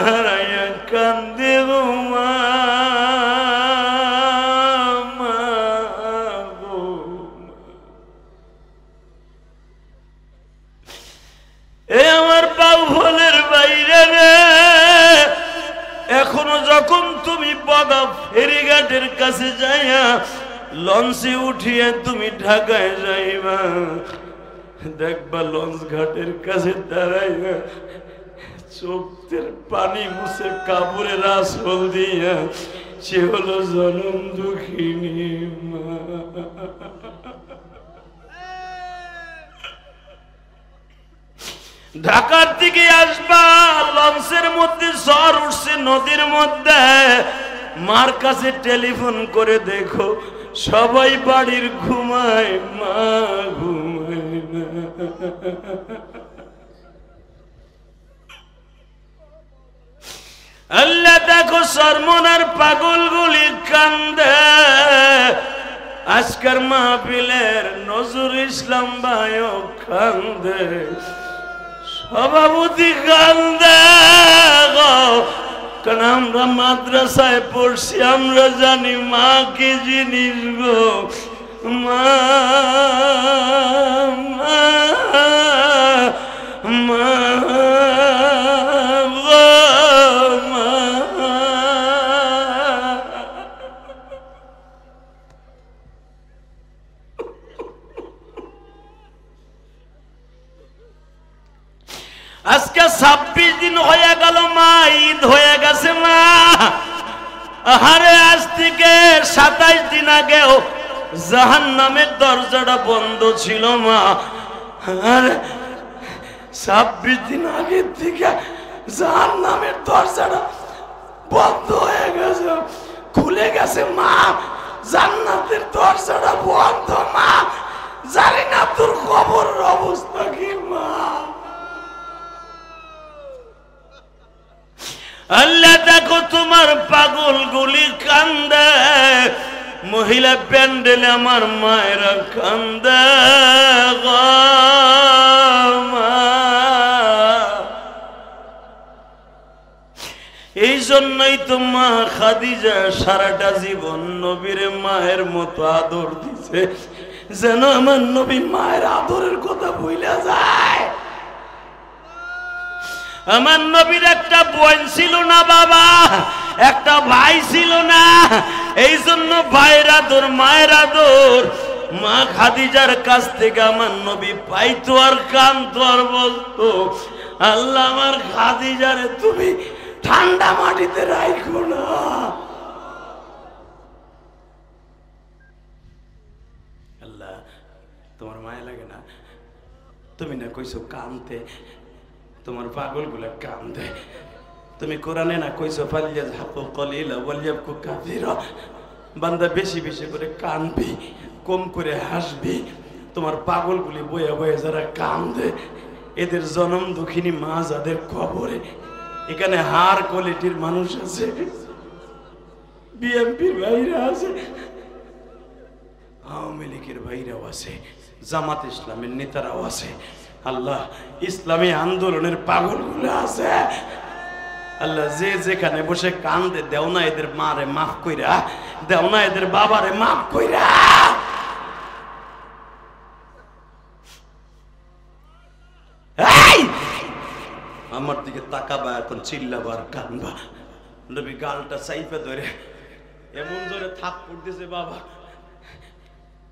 হারাইয়া কান্দে গো মা, এ আমার বাউফলের বাইরে রে, এখনো যখন তুমি বগা ফেরিঘাটের কাছে যাইয়া লঞ্চে উঠিয়ে তুমি ঢাকায় যাইবা, দেখবা লঞ্চ ঘাটের কাছে দাঁড়াইয়া চোখের পানি মুছে কাপড়ের আসল দিয়া সে হলো জনম দুঃখিনী মা। ঢাকার দিকে আসবা, লঞ্চের মধ্যে ঝড় উঠছে নদীর মধ্যে, মার কাছে টেলিফোন করে দেখো সবাই বাড়ির ঘুমায়, মা ঘুমায় না। আল্লাহ দেখো সরমনার পাগলগুলি কান্দে, আজকের মাহফিলের নজরুল ইসলাম ভাইও কান্দে, সভাপতি কান্দে গো, কারণ আমরা মাদ্রাসায় পড়ছি, আমরা জানি মা কি জিনিস গো, মা মা মা গো মা। আজকে 26 দিন হয়ে গেল মা, ঈদ হয়ে গেছে মা। আরে আজ থেকে 27 দিন আগেও জাহান্নামের দরজাটা বন্ধ ছিল মা, আর 26 দিন আগে থেকে জাহান্নামের দরজাটা বন্ধ হয়ে গেছে, খুলে গেছে মা, জান্নাতের দরজাটা বন্ধ মা। জানি না তোর কবরের অবস্থা কি মা। আল্লাহ দেখো তোমার পাগল গুলি কান্দে, মহিলা প্যান্ডেলে আমার মায়েরা কান্দে গো মা। এই জন্যই তো মা খাদিজা সারাটা জীবন নবীর মায়ের মতো আদর দিছে, যেন আমার নবী মায়ের আদরের কথা ভুলে যায়। আমার নবীর একটা বোন ছিল না বাবা, একটা ভাই ছিল না, এই জন্য ভাইয়ের আদর মায়ের আদর মা খাদিজার কাছ থেকে আমার নবী পাইতো আর কানতো আর বলতো, আল্লাহ আমার খাদিজারে তুমি ঠান্ডা মাটিতে রাখো না। আল্লাহ তোমার মায়া লাগে না? তুমি না কইছো কানতে, তোমার পাগল গুলা কান্দে। তুমি কোরআনে না কইছো ফালিয়াযহাকু কলিলা ওয়ালিয়াবকু কাসীরা, বান্দা বেশি বেশি করে কানবি, কম করে হাসবি। তোমার পাগলগুলি বয়ে বয়ে যারা কান্দে, এদের জনম দুঃখিনী মা যাদের কবরে। এখানে হার কোয়ালিটির মানুষ আছে, বিএনপির ভাইরা আছে, আওয়ামী লীগের ভাইরাও আছে, জামাত ইসলামের নেতারাও আছে। আল্লাহ ইসলামী আন্দোলনের পাগলগুলো আছে। আল্লাহ যে যেখানে বসে কান্দে, দেও না এদের মারে মাফ কইরা, দেও না এদের বাবারে মাফ কইরা। আমার দিকে তাকাবা, এখন চিল্লাবার কানবা। নবী গালটা চাইপে ধরে এমন জোরে থাপ্পড় দিছে বাবা,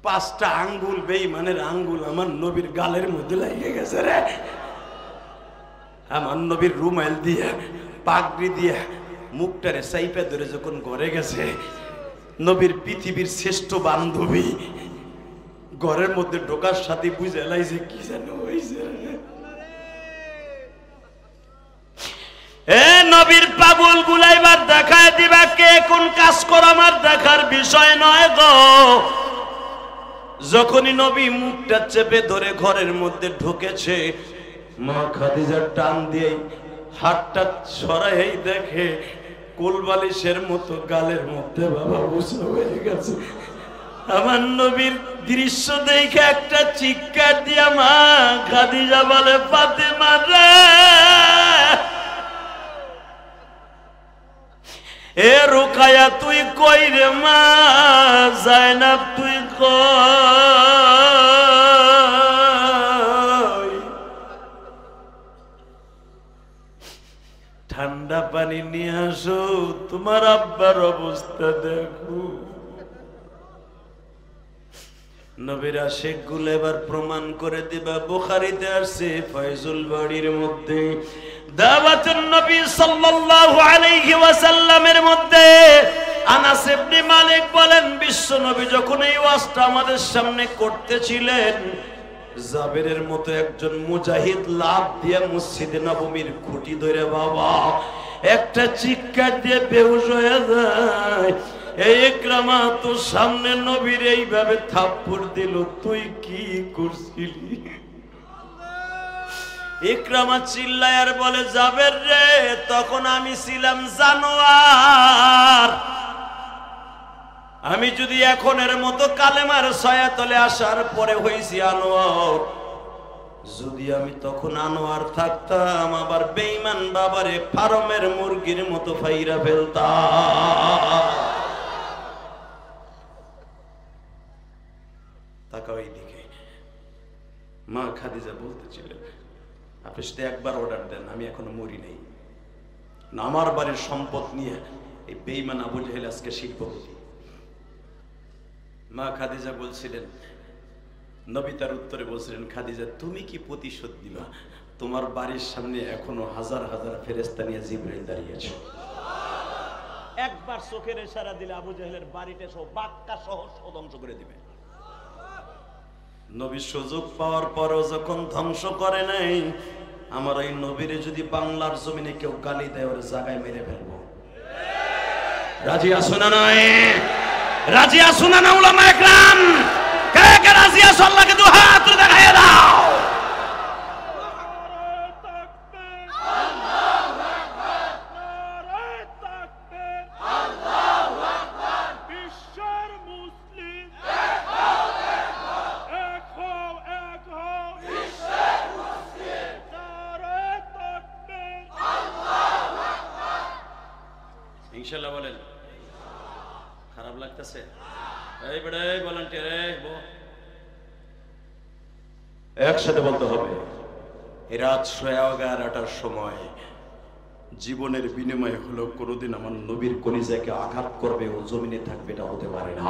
5টা আঙ্গুল বেঈমানের আঙ্গুল আমার নবীর গালের মধ্যে লেগে গেছে রে। আমার নবীর রুমাল দিয়ে পাগড়ি দিয়ে মুখটারে চাইপে ধরে যখন ঘরে গেছে, নবীর পৃথিবীর শ্রেষ্ঠ বান্ধবী ঘরের মধ্যে ঢোকার সাথে বুঝে লাইছে কি যেন হইছে। এ নবীর পাগল গুলাইবার দেখায় দিবা কে কোন কাজ কর, আমার দেখার বিষয় নয় গো। যখনই নবী মুখটা চেপে ধরে ঘরের মধ্যে ঢুকেছে, মা খাদিজার টান দিয়ে হাতটা সরাই দেখে কোলবালিশের মতো গালের মধ্যে বাবা উঁচু হয়ে গেছে। আমার নবীর দৃশ্য দেখে একটা চিৎকার দিয়া মা খাদিজা বলে, ফাতেমা রে এ রুকায়া তুই কই রে মা, জায়নাব তুই কই, ঠান্ডা পানি নিয়ে আসো, তোমার আব্বার অবস্থা দেখো। নবীর আশিক গুলো এবার প্রমাণ করে দিবা। বুখারীতে আসছে ফয়জুল বাড়ির মধ্যে দাওয়াতুন নবী সাল্লাল্লাহু আলাইহি ওয়াসাল্লামের মধ্যে আনাস ইবনে মালিক বলেন, বিশ্ব নবী যখন এই ওয়াজটা আমাদের সামনে করতেছিলেন, জাবেরের মতো একজন মুজাহিদ লাফ দিয়ে মসজিদে নববীর খুঁটি ধরে বাবা একটা চিৎকার দিয়ে বেহুশ হয়ে যায়। এই ইকরামা তো সামনে নবীর এইভাবে থাপ্পড় দিল, তুই কি করছিলি? ইকরামা চিল্লায় আর বলে, জাবের রে, তখন আমি ছিলাম জানোয়ার। আমি যদি এখনের মতো কালেমার ছায়াতলে আসার পরে হইছি আনোয়ার, যদি আমি তখন আনোয়ার থাকতাম, আবার বেঈমান বাবারে ফার্মের মুরগির মতো ফাইরা ফেলতাম। তাকাও এইদিকে। মা খাদিজা বলতেছিলেন, আপনি শুধু একবার অর্ডার দেন, আমি এখনো মরি নাই, আমার বাড়ির সম্পদ নিয়ে এই বেঈমান আবু জাহেল আজকে শিল্পপতি। মা খাদিজা বলছিলেন, নবী তার উত্তরে বলছিলেন, খাদিজা তুমি কি প্রতিশোধ দিবা? তোমার বাড়ির সামনে এখনো হাজার হাজার ফেরেশতা নিয়ে জিবরাইল দাঁড়িয়ে আছে। একবার চোখের ইশারা দিলে আবু জাহেলের বাড়িতে সহ বাক্কা সহ ধ্বংস করে দিবে। নবী সুযোগ পাওয়ার পরও যখন ধ্বংস করে নাই, আমার এই নবীরে যদি বাংলার জমিনে কেউ গালি দেয়, ওর জায়গায় মেরে ফেলবো। রাজি আছো না নয়? রাজি আছো না না উলামা একরাম? কে কে রাজি আছো? আল্লাহকে দুই হাত তুলে দেখাইয়া দাও। ইনশাআল্লাহ বলেন। খারাপ লাগতেছে? এই বেড়ে ভলান্টিয়ার একসাথে বলতে হবে। রাত 11:30টার সময় জীবনের বিনিময় হলো কোনোদিন আমার নবীর কলিজাকে আঘাত করবে, ও জমিনে থাকবে, এটা হতে পারে না।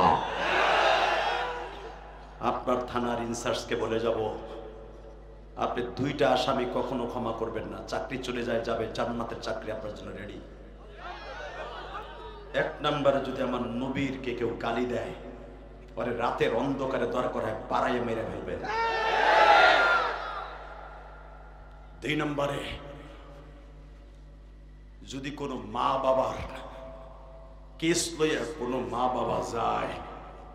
আপনার থানার ইনচার্জকে বলে যাব, আপনি 2টা আসামি কখনো ক্ষমা করবেন না। চাকরি চলে যায়, যাবে, জান্নাতের চাকরি আপনার জন্য রেডি। 1 নম্বরে যদি আমার নবীরকে কেউ গালি দেয়, পরে রাতের অন্ধকারে দরকার হয় পাড়াইয়ে মেরে ফেলবেন। 2 নম্বরে যদি কোনো মা বাবার কেস লইয়া কোনো মা বাবা যায়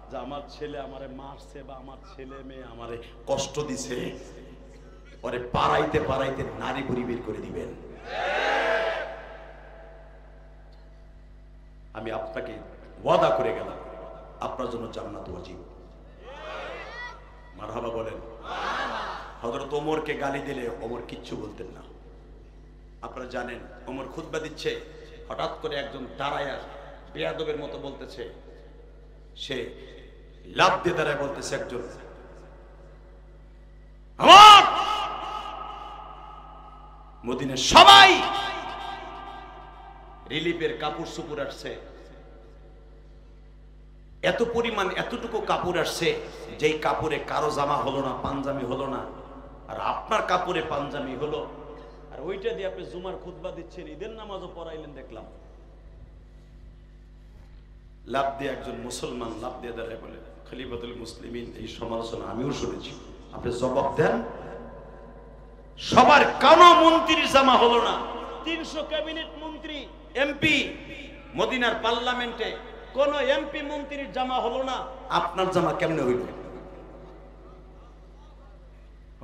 যে আমার ছেলে আমারে মারছে বা আমার ছেলে মেয়ে আমারে কষ্ট দিছে, পরে পাড়াইতে পাড়াইতে নারী বুড়ি বের করে দিবেন। আমি আপনাকে ওয়াদা করে গেলাম, আপনার জন্য জান্নাত ওয়াজিব। মারহাবা বলেন। হযরত ওমরকে গালি দিলে ওমর কিচ্ছু বলতেন না। আপনারা জানেন, ওমর খুতবা দিচ্ছে, হঠাৎ করে একজন দাঁড়ায়া বেয়াদবের মতো বলতেছে, সে লাফ দিয়ে দাঁড়ায় বলতেছে, একজন আমার মদিনার সবাই রিলিফের কাপড় সুপুর আসছে, এত পরিমাণ এতটুকু কাপড় আসছে, যেই কাপড়ে কারো জামা হলো না, পাঞ্জাবি হলো না, আর আপনার কাপড়ে পাঞ্জাবি হলো, আর ওইটা দিয়ে আপনি জুমার খুতবা দিচ্ছেন, ঈদের নামাজও পড়াইলেন। দেখলাম লাভ দিয়ে একজন মুসলমান লাভ দিয়ে দাঁড়ায় বলে, খলিফাতুল মুসলিমিন, এই সমালোচনা আমিও শুনেছি, আপনি জবাব দেন। সবার কোনো মন্ত্রীর জামা হলো না, 300 ক্যাবিনেট মন্ত্রী, এমপি, মদিনার পার্লামেন্টে কোন এমপি মন্ত্রীর জামা হলো না, আপনার জামা কেমনে হইল?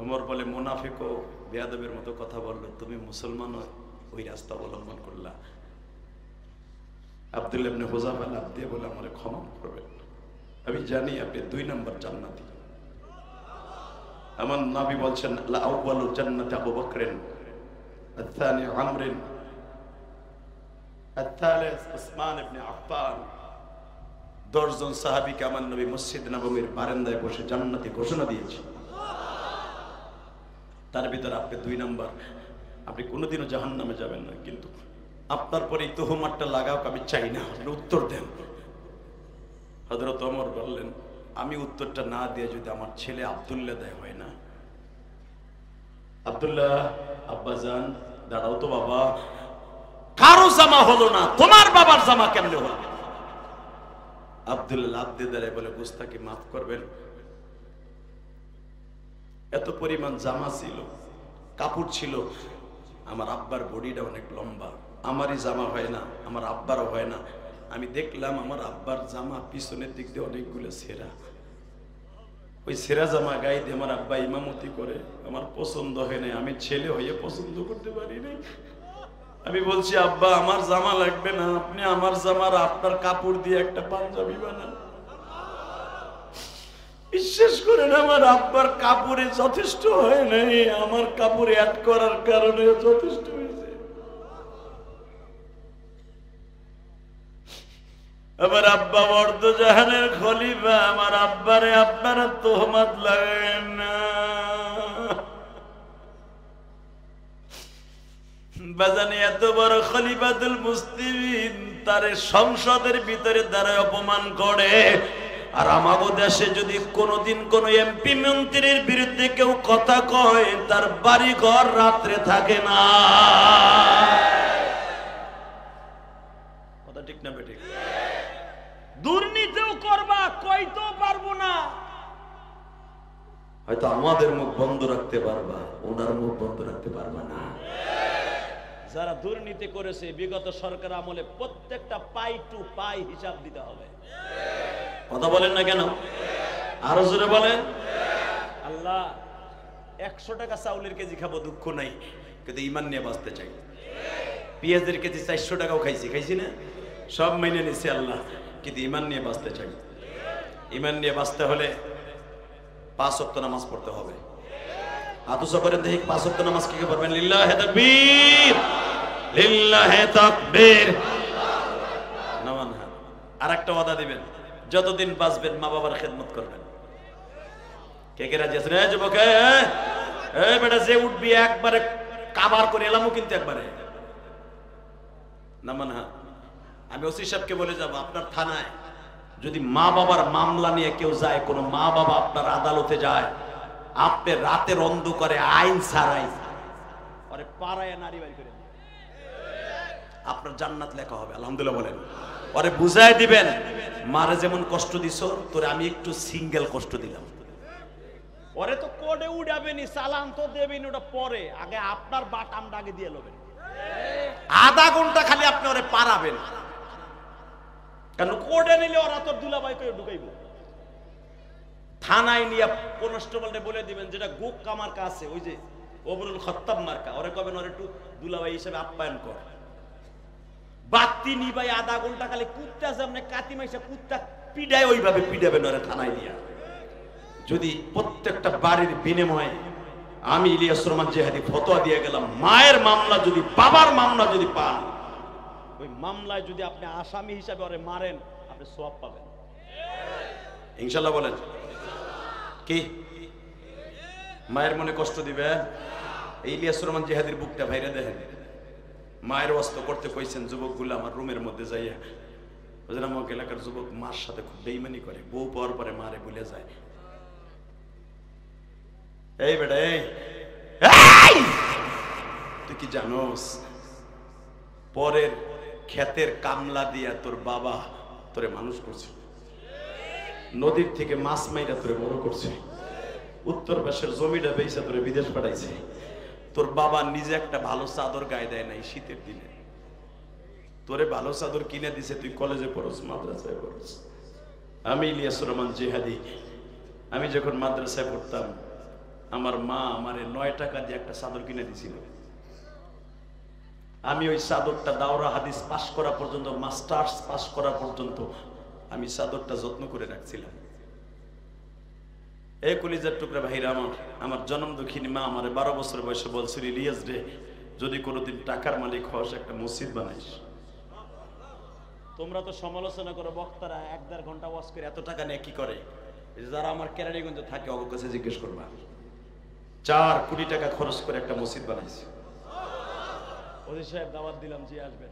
ওমর বলে, মুনাফিক ও বেয়াদবের মতো কথা বললো, তুমি মুসলমান ওই রাস্তা অবলম্বন করলা। আব্দুল্লাহ ইবনে হুযাফা লাফ দিয়ে বলে, আমারে ক্ষমা করবেন, আমি জানি আপনি 2 নম্বর জান্নাতি। আমার নবী বলছেন, লা আউয়ালু জান্নাতি আবু বকরিন, আল-থানি আমরিন, الثالث উসমান ইবনে আফফান। 10 জন সাহাবীকে আমার নবী মসজিদ নববীর বারান্দায় বসে জান্নাতি ঘোষণা দিয়েছে। তার ভিতরে আপনি 2 নাম্বার, আপনি কোনোদিনও জাহান্নামে যাবেন না, কিন্তু আপনার পরে এই তোহমারটা লাগাও আমি চাই না, আপনি উত্তর দেন। হযরত ওমর বললেন, আমি উত্তরটা না দিয়ে যদি আমার ছেলে আব্দুল্লাহ দেয় হয় না। আব্দুল্লাহ, আব্বাজান দাঁড়াও তো বাবা, কারো জামা হলো না, তোমার বাবার জামা কেমনে হলো? আব্দুল্লাহ লাফ দিয়ে দাঁড়ায় বলে, গোস্তাকে মাফ করবেন, এত পরিমাণ জামা ছিল, কাপড় ছিল, আমার আব্বার বডিটা অনেক লম্বা, আমারই জামা হয় না, আমার আব্বারও হয় না। আমি দেখলাম আমার আব্বার জামা পিছনের দিক দিয়ে অনেকগুলো ছেঁড়া, ওই ছেঁড়া জামা গায়ে দিয়ে আমার আব্বা ইমামতি করে, আমার পছন্দ হয় না, আমি ছেলে হয়ে পছন্দ করতে পারি নাই। আমি বলছি, আব্বা আমার জামা লাগবে না, আপনি আমার জামার আপনার কাপড় দিয়ে একটা পাঞ্জাবি বানান। বিশ্বাস করেন, আমার আব্বার কাপড়ে যথেষ্ট হয় নাই, আমার কাপড়ে অ্যাড করার কারণে যথেষ্ট হয়েছে। আমার আব্বা বর্দজাহানের খলিফা, আমার আব্বারে আপনারা তোহমাত লাগায়েন না। বাজানে এত বড় খলিফাতুল মুসলিমিন তারে সংসদের ভিতরে দ্বারা অপমান করে, আর আমাগো দেশে যদি কোনোদিন কোন এমপি মন্ত্রীর বিরুদ্ধে কেউ কথা কয়, তার বাড়ি ঘর রাত্রে থাকে না। কথা ঠিক না বেঠিক? দুর্নীতিও করবা, কইতেও পারবো না, হয়তো আমাদের মুখ বন্ধ রাখতে পারবা, ওনার মুখ বন্ধ রাখতে পারবা না। যারা দুর্নীতি করেছে বিগত সরকার আমলে প্রত্যেকটা পাই টু পাই হিসাব দিতে হবে। কথা বলেন না কেন? আরো জোরে বলেন। আল্লাহ, 100 টাকা চাউলের কেজি খাবো দুঃখ নাই, কিন্তু ইমান নিয়ে বাঁচতে চাই। পেঁয়াজের কেজি 400 টাকাও খাইছি না, সব মেনে নিছি আল্লাহ, কিন্তু ইমান নিয়ে বাঁচতে চাই। ইমান নিয়ে বাঁচতে হলে 5 ওয়াক্ত নামাজ পড়তে হবে। আতুসা করেন দেখি 5 ওয়াক্ত নামাজ কি পড়বেন? লিল্লাহি তাকবীর, লিল্লাহি তাকবীর। নামান হাত। আরেকটা ওয়াদা দিবেন, যতদিন বাঁচবেন মা বাবার খেদমত করবেন। কে কে রাজি আছেন? যুবক, বেটা যে উঠবি একবারে কাবার করে এলামও, কিন্তু একবারে নামান হাত। আমি ওসি সাহেবকে বলে যাব, আপনার থানায় যদি মা বাবার মামলা নিয়ে কেউ যায়, কোন মা বাবা আপনার আদালতে যায়, আপনি রাতের অন্ধকারে আইন ছাড়াই পরে পাড়ায় নারী বাড়ি করে আপনার জান্নাত লেখা হবে। আলহামদুলিল্লাহ বলেন। পরে বুঝাই দিবেন, মারে যেমন কষ্ট দিছো তোরে আমি একটু সিঙ্গেল কষ্ট দিলাম। পরে তো কোডে উড়াবেনি, চালান তো দেবেনি, ওটা পরে, আগে আপনার বাটামটা আগে দিয়ে লবেন। আধা ঘন্টা খালি আপনি ওরে পারাবেন, কারণ কোডে নিলে ওরা তো দুলাভাই করে ঢুকাইব। থানায় নিয়ে কনস্টেবলকে বলে দিবেন, যেটা গোক কামার কাছে ওই যে ওমরুল খত্তাব মার্কা, ওরে কবেন ওরে একটু দুলাভাই হিসেবে আপ্যায়ন কর। বাতি নিবাই আধা ঘন্টা খালি কুত্তা সামনে কাতি মাইসা কুত্তা পিডায় ওইভাবে পিডাবেন ওরে থানায় নিয়ে। যদি প্রত্যেকটা বাড়ির বিনিময়ে আমি ইলিয়াস রহমান জিহাদি ফতোয়া দিয়ে গেলাম, মায়ের মামলা যদি বাবার মামলা যদি পান, ওই মামলায় যদি আপনি আসামি হিসাবে ওরে মারেন, আপনি সওয়াব পাবেন ইনশাআল্লাহ। বলেন কি? মায়ের মনে কষ্ট দিবে? ইলিয়াস রহমান জিহাদির বুকটা ভাইরে দেখেন, মায়ের ওয়াস্ত করতে কইছেন যুবকগুলো আমার রুমের মধ্যে যাইয়া। বুঝলেন, আমার এলাকার যুবক মার সাথে খুব বেইমানি করে, বউ পাওয়ার পরে মারে ভুলে যায়। এই বেটা, তুই কি জানোস পরের ক্ষেতের কামলা দিয়া তোর বাবা তোরে মানুষ করছে, নদীর থেকে মাছ মাইরা তোরে বড় করছে, উত্তর পাশের জমিটা বেচা তোরে বিদেশ পাঠাইছে, তোর বাবা নিজে একটা ভালো চাদর গায়ে দেয় নাই শীতের দিনে, তোরে ভালো চাদর কিনে দিছে, তুই কলেজে পড়স, মাদ্রাসায় পড়স। আমি ইলিয়াস রহমান জিহাদি, আমি যখন মাদ্রাসায় পড়তাম, আমার মা আমারে 9 টাকা দিয়ে একটা চাদর কিনে দিছিল। আমি ওই চাদরটা দাওরা হাদিস পাশ করা পর্যন্ত, মাস্টার্স পাশ করা পর্যন্ত আমি চাদরটা যত্ন করে রাখছিলাম। এই কলিজার টুকরা ভাইরা, আমার জন্ম দুঃখিনী মা আমার 12 বছর বয়সে বলছিল, ইলিয়াস রে, যদি কোনোদিন টাকার মালিক হস একটা মসজিদ বানাইস। তোমরা তো সমালোচনা করো, বক্তারা 1-1.5 ঘন্টা ওয়াজ করে এত টাকা নিয়ে কি করে? যারা আমার কেরানীগঞ্জে থাকে ওর কাছে জিজ্ঞেস করবা। 4 কোটি টাকা খরচ করে একটা মসজিদ বানাইছে। ওদের সাহেব দাওয়াত দিলাম, যে আসবেন।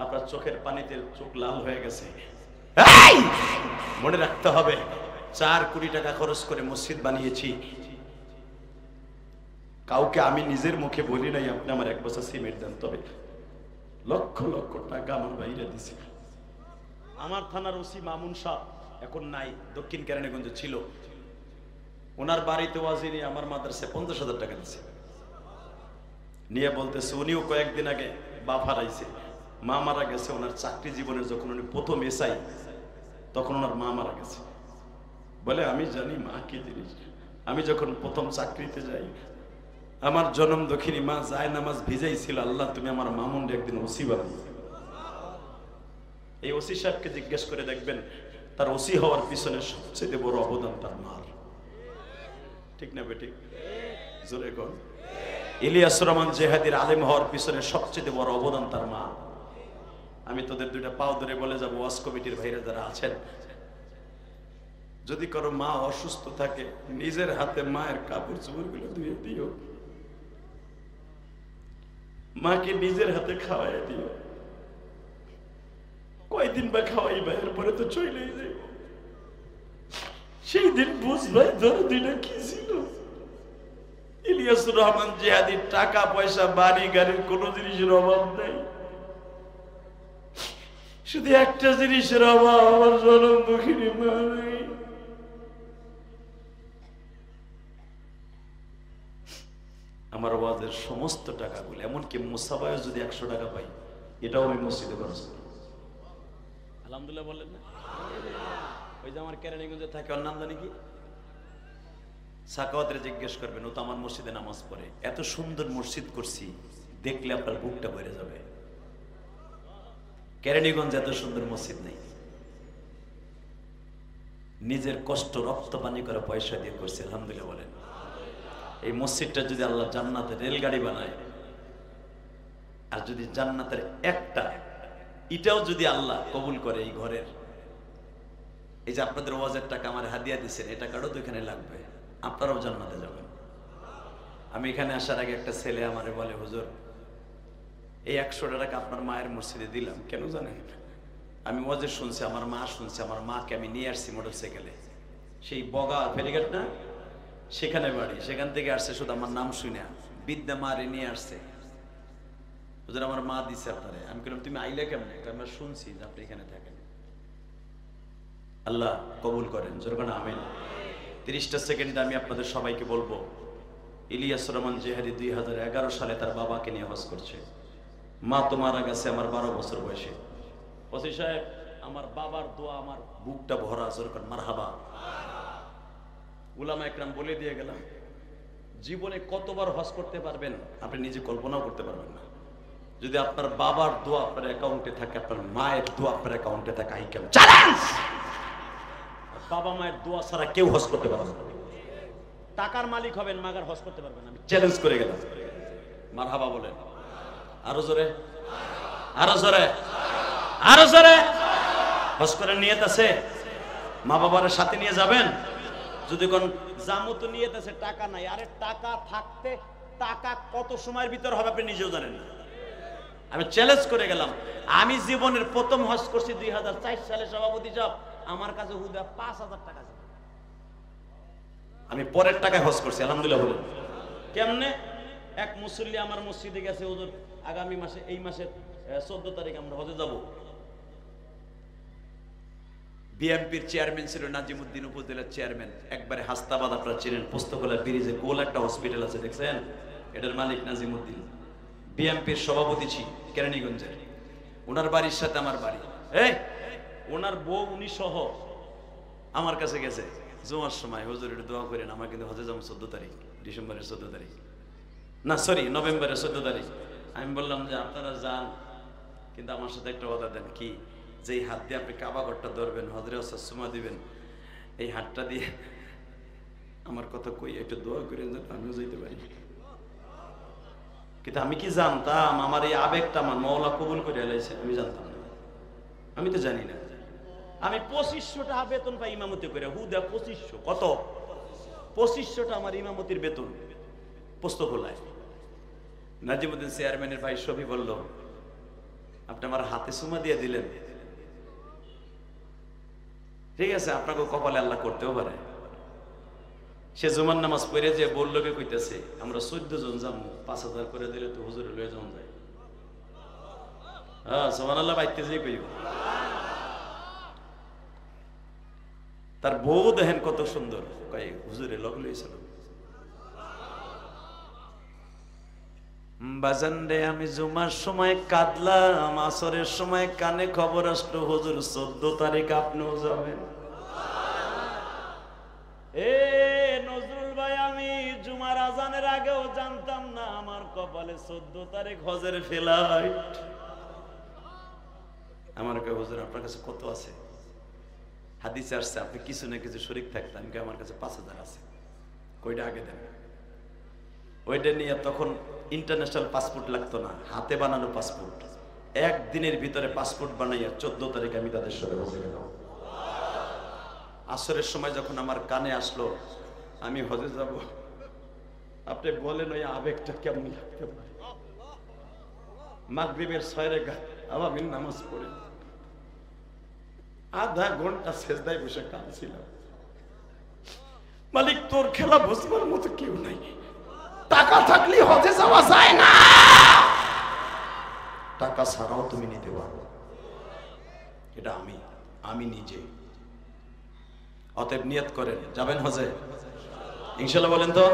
আপনার চোখের পানিতে চোখ লাল হয়ে গেছে। মনে রাখতে হবে 4 কোটি টাকা খরচ করে মসজিদ বানিয়েছি। কাউকে আমি নিজের মুখে বলি নাই আপনি আমার 1 বছর সিমেন্ট দেন, তবে লক্ষ লক্ষ টাকা আমার বাইরে দিছে। আমার থানার ওসি মামুন শাহ এখন নাই, দক্ষিণ কেরানীগঞ্জে ছিল। ওনার বাড়িতে ওয়াজিরি আমার মাদ্রাসায় 50,000 টাকা দিছে। নিয়ে বলতেছে উনিও কয়েকদিন আগে বাপ হারাইছে, মা মারা গেছে। ওনার চাকরি জীবনের যখন উনি প্রথম এসআই, তখন ওনার মা মারা গেছে। বলে আমি জানি মা কি জিনিস। আমি যখন প্রথম চাকরিতে যাই, আমার জনম দক্ষিণী মা যায় নামাজ ভিজাইছিল, আল্লাহ তুমি আমার মামুন একদিন ওসি বানাই। এই ওসি সাহেবকে জিজ্ঞেস করে দেখবেন, তার ওসি হওয়ার পিছনে সবচেয়ে বড় অবদান তার মার। ঠিক না বেঠিক? জোরে কর। ইলিয়াসুর রহমান জেহাদির আলেম হওয়ার পিছনে সবচেয়ে বড় অবদান তার মা। আমি তোদের 2টা পাও ধরে বলে যাবো, ওয়াজ কমিটির ভাইরা যারা আছেন, যদি কারো মা অসুস্থ থাকে নিজের হাতে মায়ের কাপড় চোপড়গুলো ধুয়ে দিও, মাকে নিজের হাতে খাওয়াই দিও। কয়দিন বা খাওয়াইবা, এরপরে তো চলেই যাইব। সেই দিন বুঝবাই দরদিটা কি ছিল। ইলিয়াসুর রহমান জিহাদির টাকা পয়সা বাড়ি গাড়ির কোন জিনিসের অভাব নেই, শুধু একটা জিনিসের অভাব, আমার জনম দুঃখিনী মা নেই। আমার ওয়াজের সমস্ত টাকাগুলো, এমনকি মুসাফায় যদি 100 টাকা পাই, এটাও আমি মসজিদে খরচ করি। আলহামদুলিল্লাহ বললেন না? ওই যে আমার কেরানীগঞ্জে থাকে, ওর নাম জানি কি, সাকাওয়াতের জিজ্ঞেস করবেন, ও তো আমার মসজিদে নামাজ পড়ে। এত সুন্দর মসজিদ করছি, দেখলে আপনার বুকটা ভরে যাবে। কেরানীগঞ্জে এত সুন্দর মসজিদ নেই। নিজের কষ্ট রক্ত পানি করে পয়সা দিয়ে করছি। আলহামদুলিল্লাহ বলেন। এই মসজিদটা যদি আল্লাহ জান্নাতের রেলগাড়ি বানায়, আর যদি জান্নাতের একটা এটাও যদি আল্লাহ কবুল করে, এই ঘরের, এই যে আপনাদের ওয়াজের টাকা আমার হাদিয়া দিচ্ছেন, এই টাকাটাও তো এখানে লাগবে, আপনারাও জান্নাতে যাবেন। আমি এখানে আসার আগে একটা ছেলে আমারে বলে, হুজুর এই 100 টাকা আপনার মায়ের মসজিদে দিলাম, কেন জানেন? আমি ওয়াজে শুনছি, আমার মা শুনছে, আমার মাকে আমি নিয়ে আসছি মোটরসাইকেলে, সেই বগা ফেরিঘাট না, সেখানে বাড়ি, সেখান থেকে আসছে শুধু আমার নাম শুনে, বিদ্যা মারে নিয়ে আসছে। হুজুর আমার মা দিছে আপনারে। আমি বললাম তুমি আইলে কেমনে? আমরা শুনছি যে আপনি এখানে থাকেন। আল্লাহ কবুল করেন, যখন আমিন। 30টা সেকেন্ডে আমি আপনাদের সবাইকে বলবো, ইলিয়াসুর রহমান জিহাদি 2011 সালে তার বাবাকে নিয়ে হজ করছে। মা তো মারা গেছে আমার 12 বছর বয়সে। ওসি সাহেব, আমার বাবার দোয়া আমার বুকটা ভরা, যখন মারহাবা। উলামা একরাম বলে দিয়ে গেলাম, জীবনে কতবার হজ করতে পারবেন আপনি নিজে কল্পনাও করতে পারবেন না। যদি আপনার বাবার দোয়া আপনার অ্যাকাউন্টে থাকে, আপনার মায়ের দোয়া আপনার অ্যাকাউন্টে থাকে, আই ক্যান চ্যালেঞ্জ, বাবা মায়ের দোয়া ছাড়া কেউ হজ করতে পারবে না। টাকার মালিক হবেন, মাগার হজ করতে পারবেন। আমি চ্যালেঞ্জ করে গেলাম। মারহাবা বলেন আরো জোরে, আরো জোরে, আরো জোরে। হজ করার নিয়ত আছে? মা বাবার সাথে নিয়ে যাবেন? যদি কোন জামু তো নিয়ত আছে, টাকা নাই। আরে টাকা থাকতে টাকা কত সময়ের ভিতর হবে আপনি নিজেও জানেন না। আমি চ্যালেঞ্জ করে গেলাম। আমি জীবনের প্রথম হজ করছি 2004 সালে। সভাপতি সাহেব, আমার কাছে হুদা 5000 টাকা ছিল। আমি পরের টাকায় হজ করছি। আলহামদুলিল্লাহ বলেন। কেমনে? এক মুসল্লি আমার মসজিদে গেছে, হুজুর আগামী মাসে, এই মাসের 14 তারিখ আমরা হজে যাব। বিএমপির চেয়ারম্যান ছিল নাজিমুদ্দিন, উপজেলার চেয়ারম্যান, একবারে হাস্তাবাদ, আপনারা চেনেন, পোস্তগোলা ব্রিজে গোল একটা হসপিটাল আছে, দেখছেন? এটার মালিক নাজিমুদ্দিন। বিএমপির সভাপতি ছিল কেরানীগঞ্জের। ওনার বাড়ির সাথে আমার বাড়ি। এই ওনার বউ, উনি সহ আমার কাছে গেছে জুমার সময়, হুজুর একটু দোয়া করেন, আমার কিন্তু হজে যাবো 14 তারিখ, ডিসেম্বরের 14 তারিখ, না সরি নভেম্বরের 14 তারিখ। আমি বললাম যে আপনারা যান, কিন্তু আমার সাথে একটা কথা দেন, কি যে হাত দিয়ে আপনি কাবা ঘরটা ধরবেন, হজরে সুমা দিবেন, এই হাতটা দিয়ে আমার কথা কই একটু দোয়া করেন যেন আমিও যাইতে পারি। কিন্তু আমি কি জানতাম আমার এই আবেগটা আমার মওলা কবুল করে এলাইছে? আমি জানতাম না। আমি তো জানি না। আমি 2500 টাকা বেতন পাই ইমামতি করে, হুদা 2500। কত? 2500 টাকা আমার ইমামতির বেতন পোস্তগোলায়। নাজিমুদ্দিন চেয়ারম্যানের ভাই ছবি বলল, আপনি আমার হাতে সুমা দিয়ে দিলেন, ঠিক আছে, আপনাকে কপালে আল্লাহ করতেও পারে। সে জুমার নামাজ পড়ে যে বললো কে কইতেছে, আমরা 14 জন যাবো, 5000 করে দিলে তো হুজুরে লয়ে যাওয়া যায়। হ্যাঁ, সুবহানাল্লাহ বাইতেছে কইও। তার বউ দেখেন কত সুন্দর, কয় হুজুরে লগ লইছিল। বাজান রে, আমি জুমার সময় কাঁদলাম, আসরের সময় কানে খবর আসলো হুজুর 14 তারিখ আপনিও যাবেন। এ নজরুল ভাই, আমি জুমার আজানের আগেও জানতাম না আমার কপালে 14 তারিখ হজের ফ্লাইট। আমার কে হুজুর আপনার কাছে কত আছে? হাদিসে আসছে আপনি কিছু না কিছু শরীক থাকতেন। আমি আমার কাছে 5000 আছে, কইটা আগে দেন। ওইটা নিয়ে তখন ইন্টারন্যাশনাল পাসপোর্ট লাগতো না, হাতে বানানো পাসপোর্ট। একদিনের ভিতরে পাসপোর্ট বানাইয়া 14 তারিখ আমি তাদের সাথে বসে গেলাম। আসরের সময় যখন আমার কানে আসলো আমি হজে যাব, আপনি বলেন ওই আবেগটা কেমন লাগতে পারে? মাগরিবের 6 রাকাত আওয়ামী নামাজ পড়ে আধা ঘন্টা সেজদায় বসে কাঁদছিলাম, মালিক তোর খেলা বুঝবার মতো কেউ নাই, টাকা থাকলে হজে যাওয়া যায় না, টাকা ছাড়াও তুমি নিতে পারো। এটা আমি নিজে। অতএব নিয়ত করেন যাবেন হজে ইনশাআল্লাহ, বলেন তো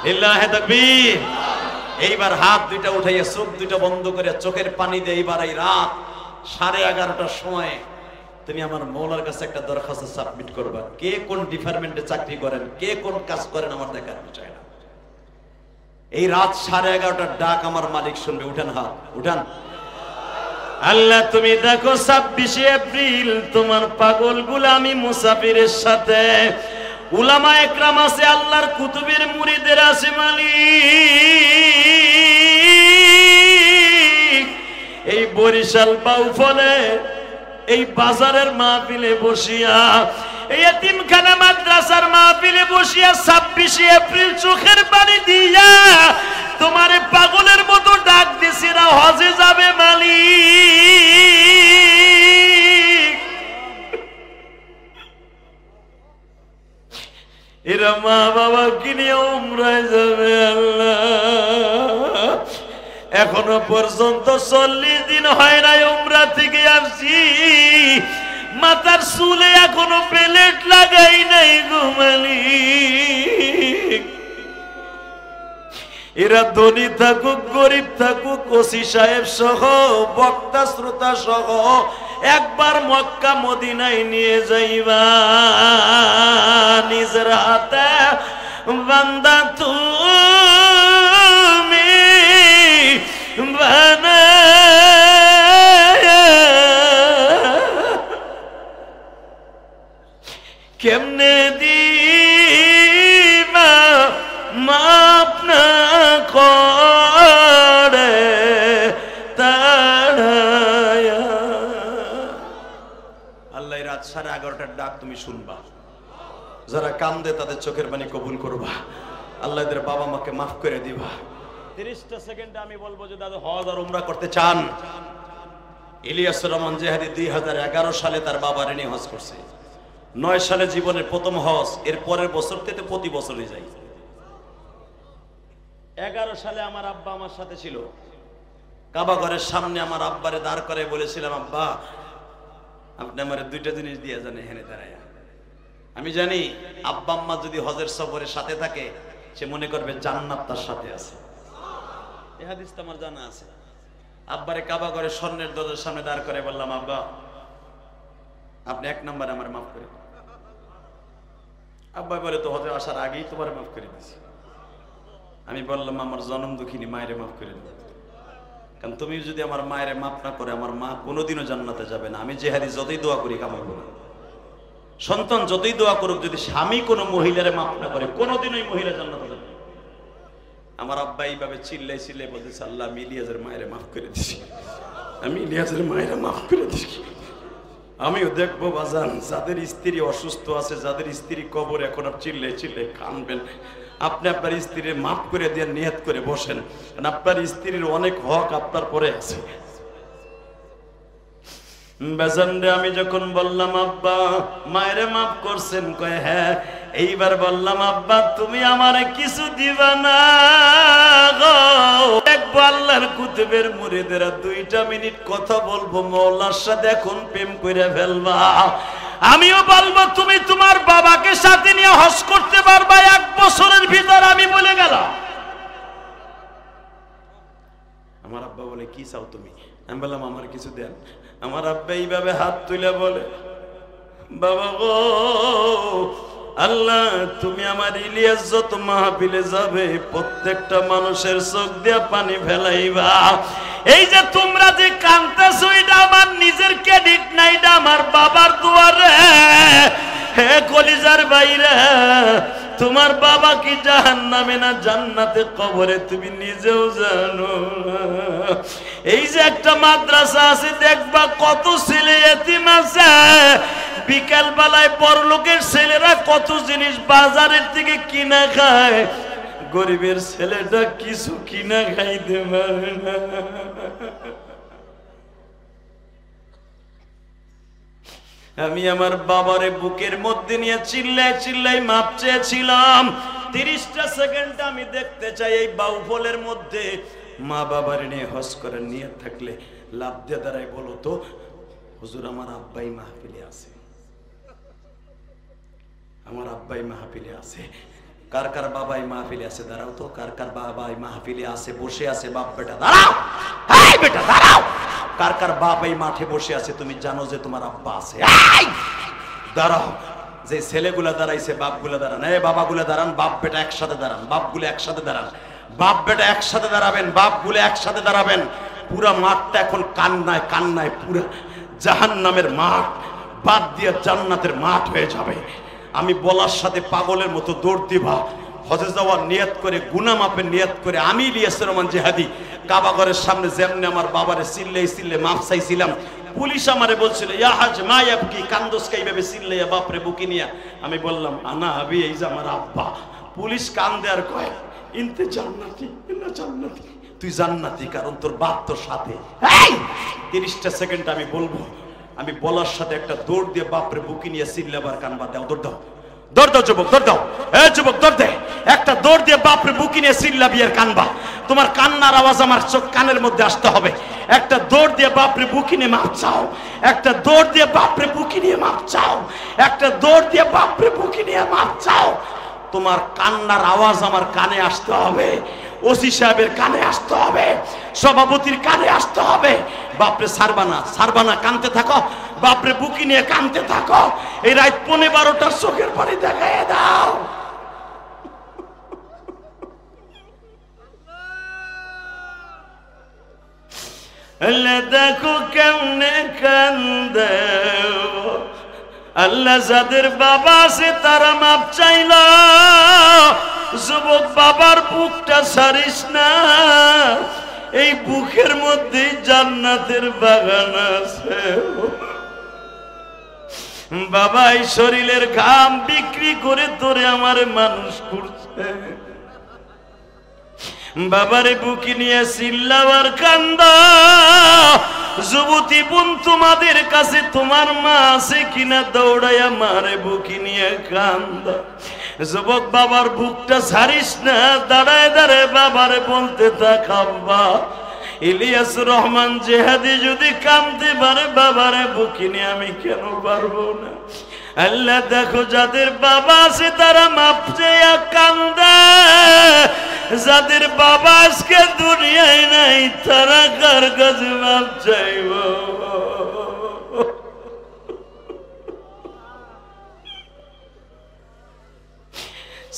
লিল্লাহি তাকবীর। এইবার হাত দুইটা উঠাইয়া চোখ দুইটা বন্ধ করে চোখের পানি দিয়ে এইবার এই রাত 11:30টার সময় তুমি আমার মৌলার কাছে একটা দরখাস্ত সাবমিট করবা। কে কোন ডিপার্টমেন্টে চাকরি করেন, কে কোন কাজ করেন আমার দেখার বিষয় না। এই রাত 11:30টার ডাক আমার মালিক শুনবে। উঠান হাত, উঠান। আল্লাহ তুমি দেখো 26 এপ্রিল তোমার পাগল গুলামি মুসাফিরের সাথে উলামা একরাম আছে, আল্লাহর কুতুবের মুরিদের আছে মালিক। এই বরিশাল বাউফলে এই বাজারের মাহফিলে বসিয়া, এই এতিমখানা মাদ্রাসার মাহফিলে বসিয়া 26 এপ্রিল চোখের পানি দিয়া তোমারে পাগলের মতো ডাক দিছি না হজে যাবে মালিক। এরা মা বাবা কিনে উমরায় যাবে আল্লাহ। এখনো পর্যন্ত 40 দিন হয় নাই উমরা থেকে আসছি, মাথার চুলে এখনো প্লেট লাগাই নাই গো মালিক। এরা ধনী থাকুক গরিব থাকুক, ওসি সাহেব সহ বক্তা শ্রোতা সহ একবার মক্কা মদিনায় নিয়ে যাইবা। নিজের হাতে বান্দা তুমি কেমনে দিবা মাপ না করে তাড়ায়া। আল্লাহ রাত 11:30টার ডাক তুমি শুনবা। যারা কান্দে তাদের চোখের পানি কবুল করবা। আল্লাহ এদের বাবা মাকে মাফ করে দিবা। 30টা সেকেন্ডে আমি বলবো যে দাদা হজ আর উমরা করতে চান, ইলিয়াসুর রহমান জেহাদি 2011 সালে তার বাবার নিয়ে হজ করছে। 9 সালে জীবনের প্রথম হজ, এর পরের বছর থেকে প্রতি বছরই যাই। 11 সালে আমার আব্বা আমার সাথে ছিল। কাবা ঘরের সামনে আমার আব্বারে দাঁড় করে বলেছিলাম, আব্বা আপনি আমার 2টা জিনিস দিয়ে যান এখানে দাঁড়ায়। আমি জানি আব্বা আম্মা যদি হজের সফরের সাথে থাকে সে মনে করবে জান্নাত তার সাথে আছে। এই হাদিসটা আমার জানা আছে। আব্বারে কাবা ঘরে স্বর্ণের দরজার সামনে দাঁড় করে বললাম, আব্বা আপনি 1 নম্বরে আমার মাফ করে। আব্বা বলে তো হজে আসার আগেই তোমার মাফ করে দিয়েছি। আমি বললাম আমার জনম দুঃখিনী মায়েরে মাফ করে দিও, কারণ তুমি যদি আমার মায়েরে মাফ না করে আমার মা কোনোদিনও জান্নাতে যাবে না। আমি জেহাদি যতই দোয়া করি কামাবো না। সন্তান যতই দোয়া করুক, যদি স্বামী কোনো মহিলারে মাফ না করে কোনোদিনই মহিলা জান্নাতে যাবে না। আমার আব্বা এইভাবে চিল্লাই চিল্লাই বলতেছে, আল্লাহ আমি ইলিয়াসের মায়েরে মাফ করে দিছি। আমি ইলিয়াসের মায়েরা মাফ করে দিই। আমিও দেখবো বাজান, যাদের স্ত্রী অসুস্থ আছে, যাদের স্ত্রী কবর, এখন আপনি চিল্লে চিল্লে কানবেন, আপনি আপনার স্ত্রীর মাফ করে দিয়ে নিয়ত করে বসেন, কারণ আপনার স্ত্রীর অনেক হক আপনার পরে আছে। বেজানরে আমি যখন বললাম আব্বা মায়েরে মাফ করছেন, কয় হ্যাঁ। এইবার বললাম আব্বা তুমি আমারে কিছু দিবা না গো, দেখবো আল্লাহর কুতুবের মুরিদেরা 2টা মিনিট কথা বলবো মওলার সাথে, এখন প্রেম করে ফেলবা। আমিও বলবো তুমি তোমার বাবাকে সাথে নিয়ে হজ করতে পারবা 1 বছরের ভিতর। আমি বলে গেলাম। আমার আব্বা বলে কি চাও তুমি? আমি বললাম আমার কিছু দেন। আমার আব্বা এইভাবে হাত তুলে বলে বাবা গো আল্লাহ তুমি আমার ইলিয়াস যত মাহফিলে যাবে প্রত্যেকটা মানুষের চোখ দিয়ে পানি ফেলাইবা। এই যে তোমরা যে কাঁদতেছো এটা আমার নিজের ক্রেডিট না, এটা আমার বাবার দুয়ারে। হে কলিজার বাইরে, তোমার বাবা কি জাহান্নামে না জান্নাতে কবরে তুমি নিজেও জানো। এই যে একটা মাদ্রাসা আছে দেখবা কত ছেলে এতিম আছে, বিকাল বেলায় বড়লোকের ছেলেরা কত জিনিস বাজারের থেকে কিনা খায়, গরিবের ছেলেটা কিছু কিনা খাইতে পারে না। আমি আমার বাবারে বুকের মধ্যে নিয়ে চিল্লাই চিল্লাই মাপ চেয়েছিলাম। 30টা সেকেন্ড আমি দেখতে চাই এই বাউফলের মধ্যে মা বাবার নিয়ে হজ করার নিয়ত থাকলে লাভ দিয়ে দাঁড়ায় বলো তো হুজুর আমার আব্বাই মাহফিলে আছে, আমার আব্বাই মাহফিলে আছে। কার কার বাবাই মাহফিলে আছে দাঁড়াও তো, কার কার বাবাই মাহফিলে আছে বসে আছে? বাপ বেটা দাঁড়াও, এই বেটা দাঁড়াও। কার কার বাপ এই মাঠে বসে আছে তুমি জানো যে তোমার আব্বা আছে? দাঁড়াও। যে ছেলেগুলা দাঁড়াইছে বাপগুলা দাঁড়ান, এই বাবাগুলা দাঁড়ান, বাপ বেটা একসাথে দাঁড়ান, বাপগুলো একসাথে দাঁড়ান, বাপ বেটা একসাথে দাঁড়াবেন, বাপগুলো একসাথে দাঁড়াবেন। পুরা মাঠটা এখন কান্নায় কান্নায় পুরা জাহান্নামের মাঠ বাদ দিয়ে জান্নাতের মাঠ হয়ে যাবে। আমি বলার সাথে পাগলের মতো দৌড় দিবা, হজে যাওয়ার নিয়ত করে, গুনাহ মাপের নিয়ত করে। আমি ইলিয়াসুর রহমান জিহাদি কাবা ঘরের সামনে যেমনি আমার বাবারে চিল্লে চিল্লে মাপ চাইছিলাম, পুলিশ আমারে বলছিল ইয়া হাজ মা ইয়াবকি, কান্দোস কাইভাবে চিল্লে বাপরে বুকি নিয়া। আমি বললাম আনা আবি, এই যে আমার আব্বা। পুলিশ কান্দে আর কয় ইনতে জান্নাতি না জান্নাতি, তুই জান্নাতি কারণ তোর বাপ তোর সাথে। 30টা সেকেন্ড আমি বলবো, আমি বলার সাথে একটা দৌড় দিয়ে বাপরে বুকি নিয়ে চিল্লাবার কানবা দাও, দৌড় দাও, দৌড় দাও যুবক, দৌড় দাও। এই যুবক দৌড় দে, একটা দৌড় দিয়ে বাপরে বুকি নিয়ে চিল্লাবি আর কানবা। তোমার কান্নার আওয়াজ আমার চোখ কানের মধ্যে আসতে হবে। একটা দৌড় দিয়ে বাপরে বুকি নিয়ে মাপ চাও, একটা দৌড় দিয়ে বাপরে বুকি নিয়ে মাপ চাও, একটা দৌড় দিয়ে বাপরে বুকি নিয়ে মাপ চাও। তোমার কান্নার আওয়াজ আমার কানে আসতে হবে, ওসি সাহেবের কানে আসতে হবে, সভাপতির কানে আসতে হবে। বাপরে সারবানা সারবানা কানতে থাকো, বাপরে বুকি নিয়ে কানতে থাকো। এই রাত 12:15 চোখের পানি দেখায় দাও। দেখো কেমনে কান্দে আল্লাহ। যাদের বাবা আছে তারা মাপ চাইল। যুবক বাবার বুকটা ছাড়িস না, এই বুকের মধ্যে জান্নাতের বাগান আছে। বাবা এই শরীরের ঘাম বিক্রি করে তোরে আমার মানুষ করছে। বাবারে বুকি নিয়ে চিল্লাবার কান্দা। যুবতী বোন তোমাদের কাছে তোমার মা আছে কিনা দৌড়াইয়া মারে বুকি নিয়ে কান্দা। যুবক বাবার বুকটা ছাড়িস না, দাঁড়ায় দাঁড়ায় বাবারে বলতে থাক আব্বা। ইলিয়াসুর রহমান জিহাদি যদি কাঁদতে পারে বাবারে বুকি নিয়ে আমি কেন পারবো না? আল্লাহ দেখো যাদের বাবা আছে তারা মাপ চেয়ে কান্দে, যাদের বাবা আজকে দুনিয়ায় নাই তারা কার কাছে মাপ চাইব?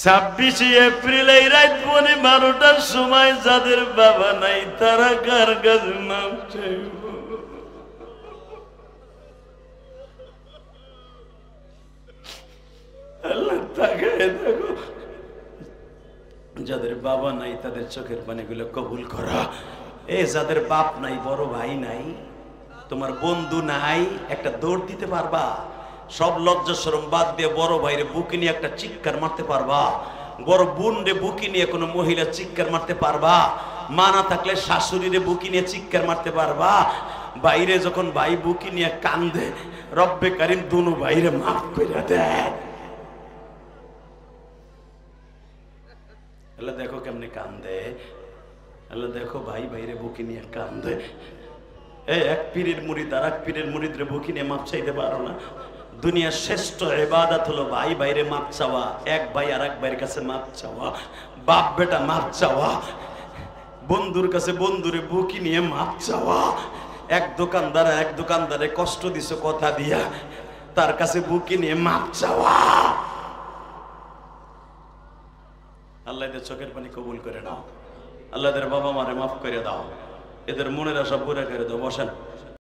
26 এপ্রিল এই রাত 12টার সময় যাদের বাবা নাই তারা কার কাছে মাপ চাইব? আল্লাহ তাকায় দেখো, যাদের বাবা নাই তাদের চোখের পানিগুলো কবুল করা। যাদের বাপ নাই, বড় ভাই নাই, তোমার বন্ধু নাই, একটা দৌড় দিতে পারবা? সব লজ্জা শরম বাদ দিয়ে বড় ভাইরে বুকে নিয়ে একটা চিৎকার মারতে পারবা? বড় বোন রে বুকে নিয়ে কোনো মহিলা চিৎকার মারতে পারবা? মা না থাকলে শাশুড়িরে বুকে নিয়ে চিৎকার মারতে পারবা? বাইরে যখন ভাই বুকে নিয়ে কান্দে, রব্বে কারিম দুনো ভাইরে মাফ করে দেয়। আল্লাহ দেখো কেমনে কান্দে, আল্লাহ দেখো ভাই ভাইরে বুকে নিয়ে কান্দে। এক পীরের মুরিদ আর এক পীরের মুরিদরে বুকে নিয়ে মাপ চাইতে পারো না? দুনিয়ার শ্রেষ্ঠ ইবাদত হলো ভাই ভাইরে মাপ চাওয়া, এক ভাই আর এক ভাইয়ের কাছে মাপ চাওয়া, বাপ বেটা মাপ চাওয়া, বন্ধুর কাছে বন্ধুরে বুকে নিয়ে মাপ চাওয়া। এক দোকানদারে কষ্ট দিছো কথা দিয়া, তার কাছে বুকে নিয়ে মাপ চাওয়া। আল্লাহ এদের চোখের পানি কবুল করে নাও, আল্লাহ এদের বাবা মারে মাফ করে দাও, এদের মনের আশা পুরা করে দাও। বসেন।